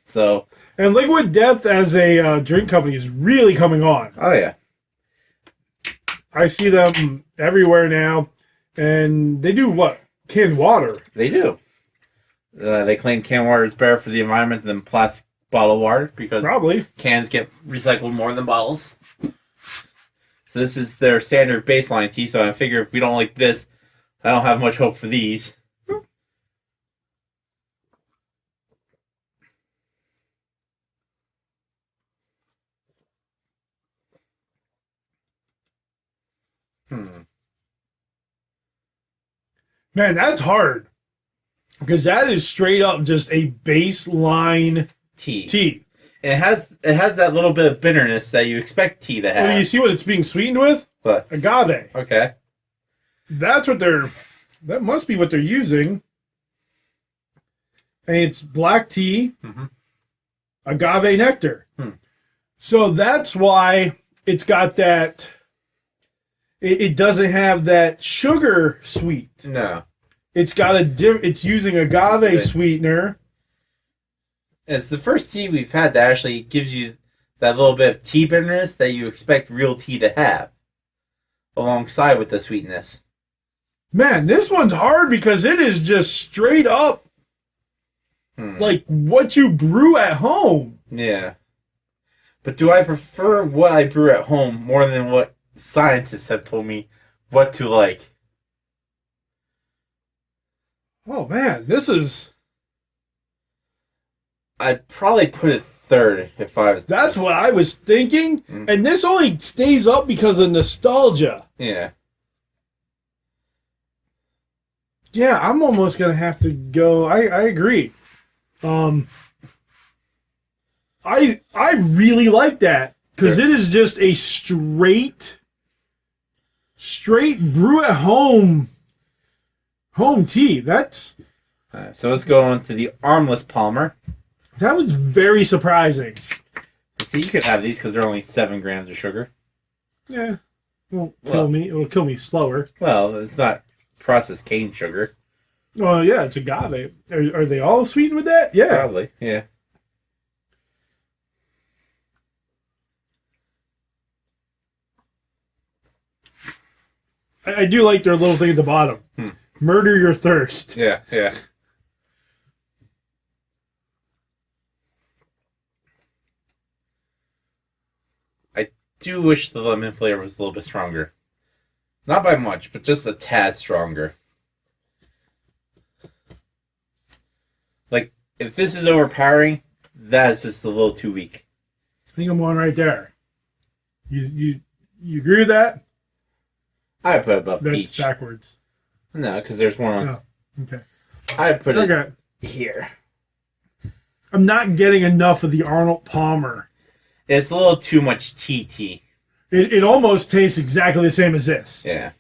S2: So.
S1: And Liquid Death as a drink company is really coming on.
S2: Oh yeah.
S1: I see them everywhere now, and they do what? Canned water.
S2: They do. They claim canned water is better for the environment than plastic bottled water because
S1: probably
S2: cans get recycled more than bottles. So this is their standard baseline tea, so I figure if we don't like this, I don't have much hope for these.
S1: Man, that's hard. Because that is straight up just a baseline
S2: Tea.
S1: tea.
S2: It has that little bit of bitterness that you expect tea to have.
S1: Well, do you see what it's being sweetened with?
S2: What?
S1: Agave.
S2: Okay.
S1: That must be what they're using. And it's black tea, agave nectar. So that's why it's got that. It doesn't have that sugar sweet.
S2: No.
S1: It's got it's using agave sweetener.
S2: It's the first tea we've had that actually gives you that little bit of tea bitterness that you expect real tea to have, alongside with the sweetness.
S1: Man, this one's hard because it is just straight up like what you brew at home.
S2: Yeah. But do I prefer what I brew at home more than what scientists have told me what to like?
S1: Oh man, this is.
S2: I'd probably put it third if I was.
S1: That's what I was thinking, and this only stays up because of nostalgia.
S2: Yeah.
S1: Yeah, I'm almost gonna have to go. I agree. I really like that because it is just a straight brew at home tea. That's
S2: Alright, so let's go on to the armless Palmer.
S1: that was very surprising.
S2: See, you could have these because they're only 7 grams of sugar.
S1: Yeah, won't kill me. It'll kill me slower.
S2: Well, it's not processed cane sugar.
S1: Well, yeah, it's agave. Are they all sweetened with that? Yeah.
S2: Probably, yeah.
S1: I do like their little thing at the bottom. Murder your thirst.
S2: Yeah, yeah. I do wish the lemon flavor was a little bit stronger. Not by much, but just a tad stronger. Like, if this is overpowering, that is just a little too weak.
S1: I think I'm going right there. You agree with that?
S2: I would put it above
S1: That's
S2: peach.
S1: backwards.
S2: No, because there's one on.
S1: Oh, okay.
S2: I would put it
S1: Okay.
S2: here.
S1: I'm not getting enough of the Arnold Palmer.
S2: It's a little too much tea.
S1: It almost tastes exactly the same as this.
S2: Yeah.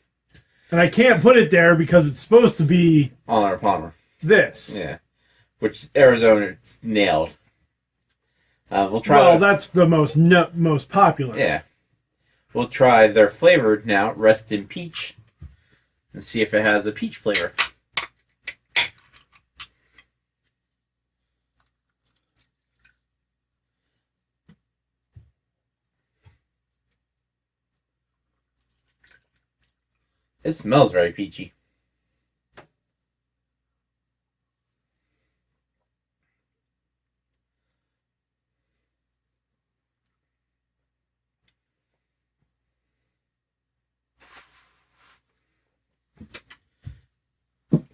S1: And I can't put it there because it's supposed to be
S2: On our Palmer.
S1: this.
S2: Yeah. Which Arizona's nailed. We'll try.
S1: Well, that's the most popular.
S2: Yeah. We'll try their flavor now, Rest in Peach, and see if it has a peach flavor. It smells very peachy.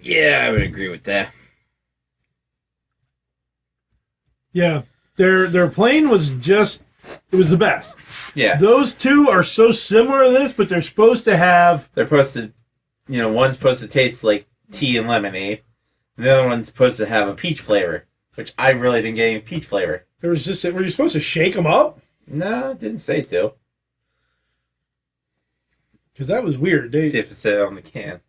S2: Yeah, I would agree with that.
S1: Yeah. Their plain was just it was the best.
S2: Yeah.
S1: Those two are so similar to this, but they're supposed to have
S2: They're supposed to, one's supposed to taste like tea and lemonade. And the other one's supposed to have a peach flavor, which I really didn't get any peach flavor.
S1: were you supposed to shake them up?
S2: No, it didn't say to.
S1: Because that was weird.
S2: See if it said on the can.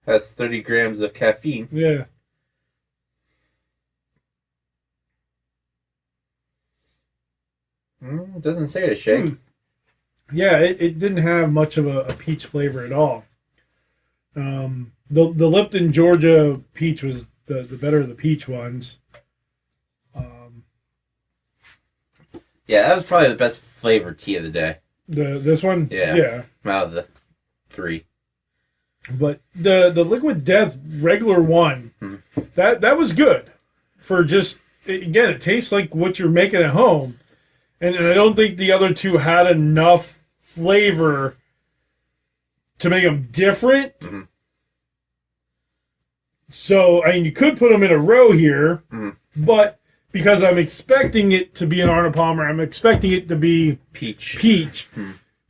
S2: Has 30 grams of caffeine.
S1: Yeah.
S2: It doesn't say to shake.
S1: Yeah, it didn't have much of a peach flavor at all. The Lipton Georgia peach was the better of the peach ones.
S2: Yeah, that was probably the best flavored tea of the day.
S1: This one?
S2: Yeah. Out of the 3.
S1: But the Liquid Death regular one, that was good. For just, again, it tastes like what you're making at home. And I don't think the other two had enough flavor to make them different. So, I mean, you could put them in a row here, but because I'm expecting it to be an Arnold Palmer, I'm expecting it to be
S2: Peach.
S1: peach.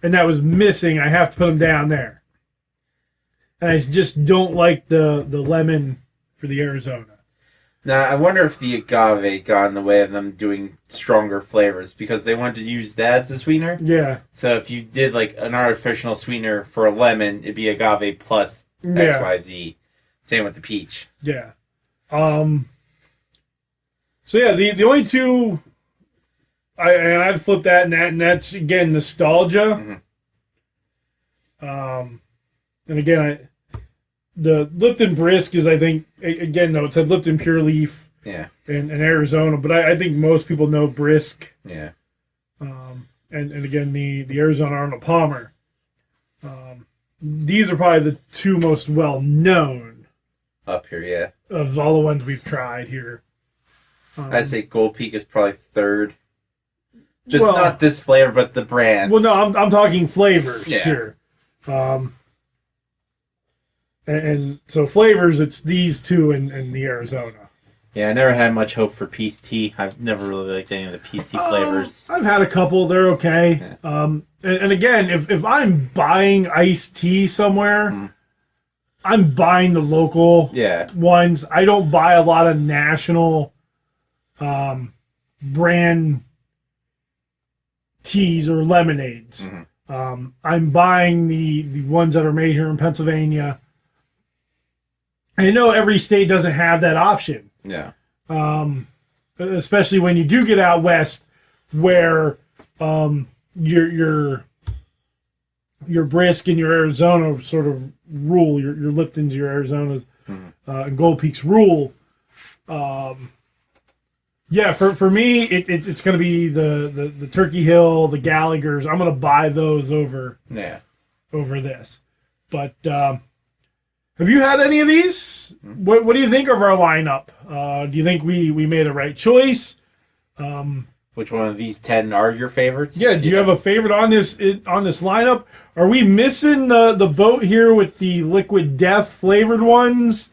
S1: and that was missing, I have to put them down there. And I just don't like the lemon for the Arizona.
S2: Now, I wonder if the agave got in the way of them doing stronger flavors because they wanted to use that as a sweetener.
S1: Yeah.
S2: So if you did like an artificial sweetener for a lemon, it'd be agave plus XYZ. Same with the peach.
S1: Yeah. So yeah, the only two I'd flip that and that's again nostalgia.
S2: Mm-hmm.
S1: And again the Lipton Brisk is, I think, again, no, it said Lipton Pure Leaf in Arizona, but I think most people know Brisk.
S2: Yeah.
S1: And again, the Arizona Arnold Palmer. These are probably the two most well-known
S2: Up here, yeah.
S1: of all the ones we've tried here.
S2: I'd say Gold Peak is probably third. Just not this flavor, but the brand.
S1: Well, no, I'm talking flavors
S2: Yeah.
S1: here. And so flavors, it's these two and the Arizona.
S2: Yeah, I never had much hope for Peace Tea. I've never really liked any of the Peace Tea flavors.
S1: I've had a couple. They're okay.
S2: Yeah.
S1: And again, if I'm buying iced tea somewhere, I'm buying the local ones. I don't buy a lot of national brand teas or lemonades. I'm buying the ones that are made here in Pennsylvania. I know every state doesn't have that option.
S2: Yeah.
S1: Especially when you do get out west, where your Brisk and your Arizona sort of rule, your Liptons, your Arizonas, and Gold Peaks rule. Yeah, for me, it's going to be the Turkey Hill, the Gallagher's. I'm going to buy those over this. But have you had any of these? What do you think of our lineup? Do you think we made a right choice?
S2: Which one of these 10 are your favorites?
S1: Yeah, do you have a favorite on this lineup? Are we missing the boat here with the Liquid Death flavored ones?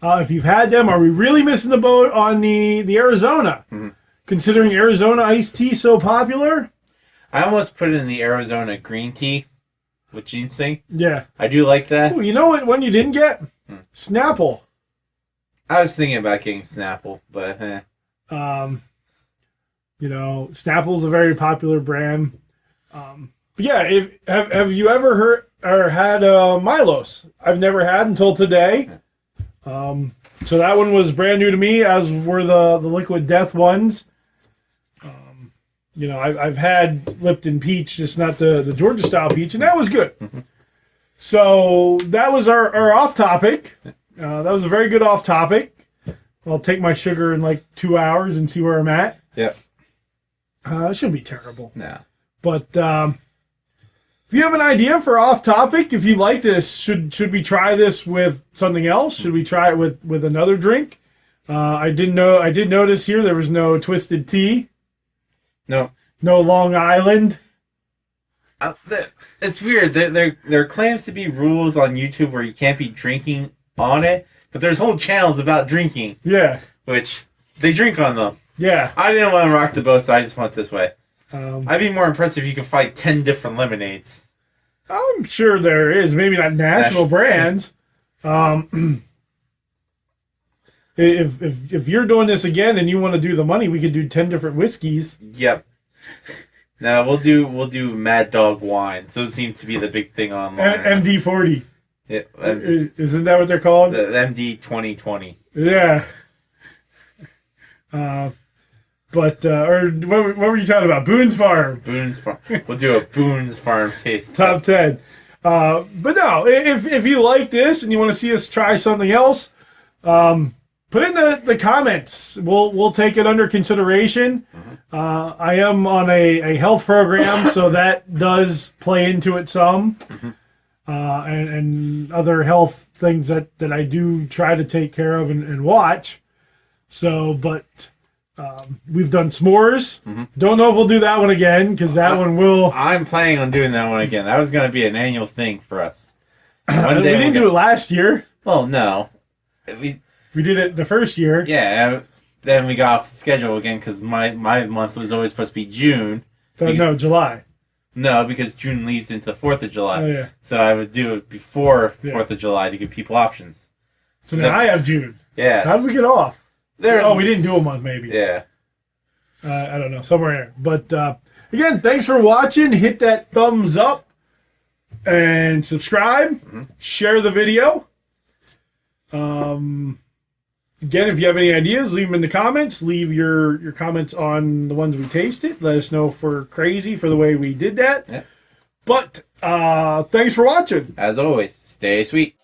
S1: If you've had them, are we really missing the boat on the Arizona? Considering Arizona iced tea so popular?
S2: I almost put it in the Arizona green tea with ginseng.
S1: Yeah.
S2: I do like that.
S1: Ooh, you know what one you didn't get? Snapple.
S2: I was thinking about getting Snapple, but
S1: Snapple's a very popular brand. But yeah, have you ever heard or had Milos? I've never had until today. So that one was brand new to me, as were the Liquid Death ones. I've had Lipton Peach, just not the Georgia style peach, and that was good. So that was our off topic. That was a very good off topic. I'll take my sugar in like 2 hours and see where I'm at.
S2: Yep.
S1: It shouldn't be terrible.
S2: No.
S1: But if you have an idea for off topic, if you like this, should we try this with something else? Should we try it with another drink? I did notice here there was no Twisted Tea.
S2: No.
S1: No Long Island.
S2: It's weird. There claims to be rules on YouTube where you can't be drinking on it, but there's whole channels about drinking.
S1: Yeah.
S2: Which they drink on them.
S1: Yeah.
S2: I didn't want to rock the boat, so I just went this way.
S1: I'd
S2: I'd be more impressed if you could find 10 different lemonades.
S1: I'm sure there is. Maybe not national brands. If you're doing this again and you want to do the money, we could do 10 different whiskeys.
S2: Yep. Now we'll do Mad Dog wine. So it seems to be the big thing online.
S1: MD40.
S2: Yeah,
S1: Isn't that what they're called?
S2: the MD 2020.
S1: Yeah. But what were you talking about? Boone's Farm.
S2: Boone's Farm. We'll do a Boone's Farm taste
S1: Top
S2: test.
S1: 10. But no, if you like this and you want to see us try something else, put in the comments. We'll take it under consideration. I am on a health program, so that does play into it some. And other health things that I do try to take care of and watch. So, but we've done s'mores. Don't know if we'll do that one again, because that one will...
S2: I'm planning on doing that one again. That was going to be an annual thing for us.
S1: We didn't do it last year.
S2: Well, no.
S1: We did it the first year.
S2: Yeah, then we got off the schedule again because my month was always supposed to be June.
S1: No, July.
S2: No, because June leads into 4th of July.
S1: Oh, yeah.
S2: So I would do it before
S1: Yeah.
S2: 4th of July to give people options.
S1: So now I have June.
S2: Yeah.
S1: So how did we get off?
S2: There's,
S1: Oh, we didn't do a month, maybe.
S2: Yeah.
S1: I don't know, somewhere in there. But again, thanks for watching. Hit that thumbs up and subscribe. Share the video. Again, if you have any ideas, leave them in the comments. Leave your comments on the ones we tasted. Let us know if we're crazy for the way we did that.
S2: Yeah.
S1: But thanks for watching.
S2: As always, stay sweet.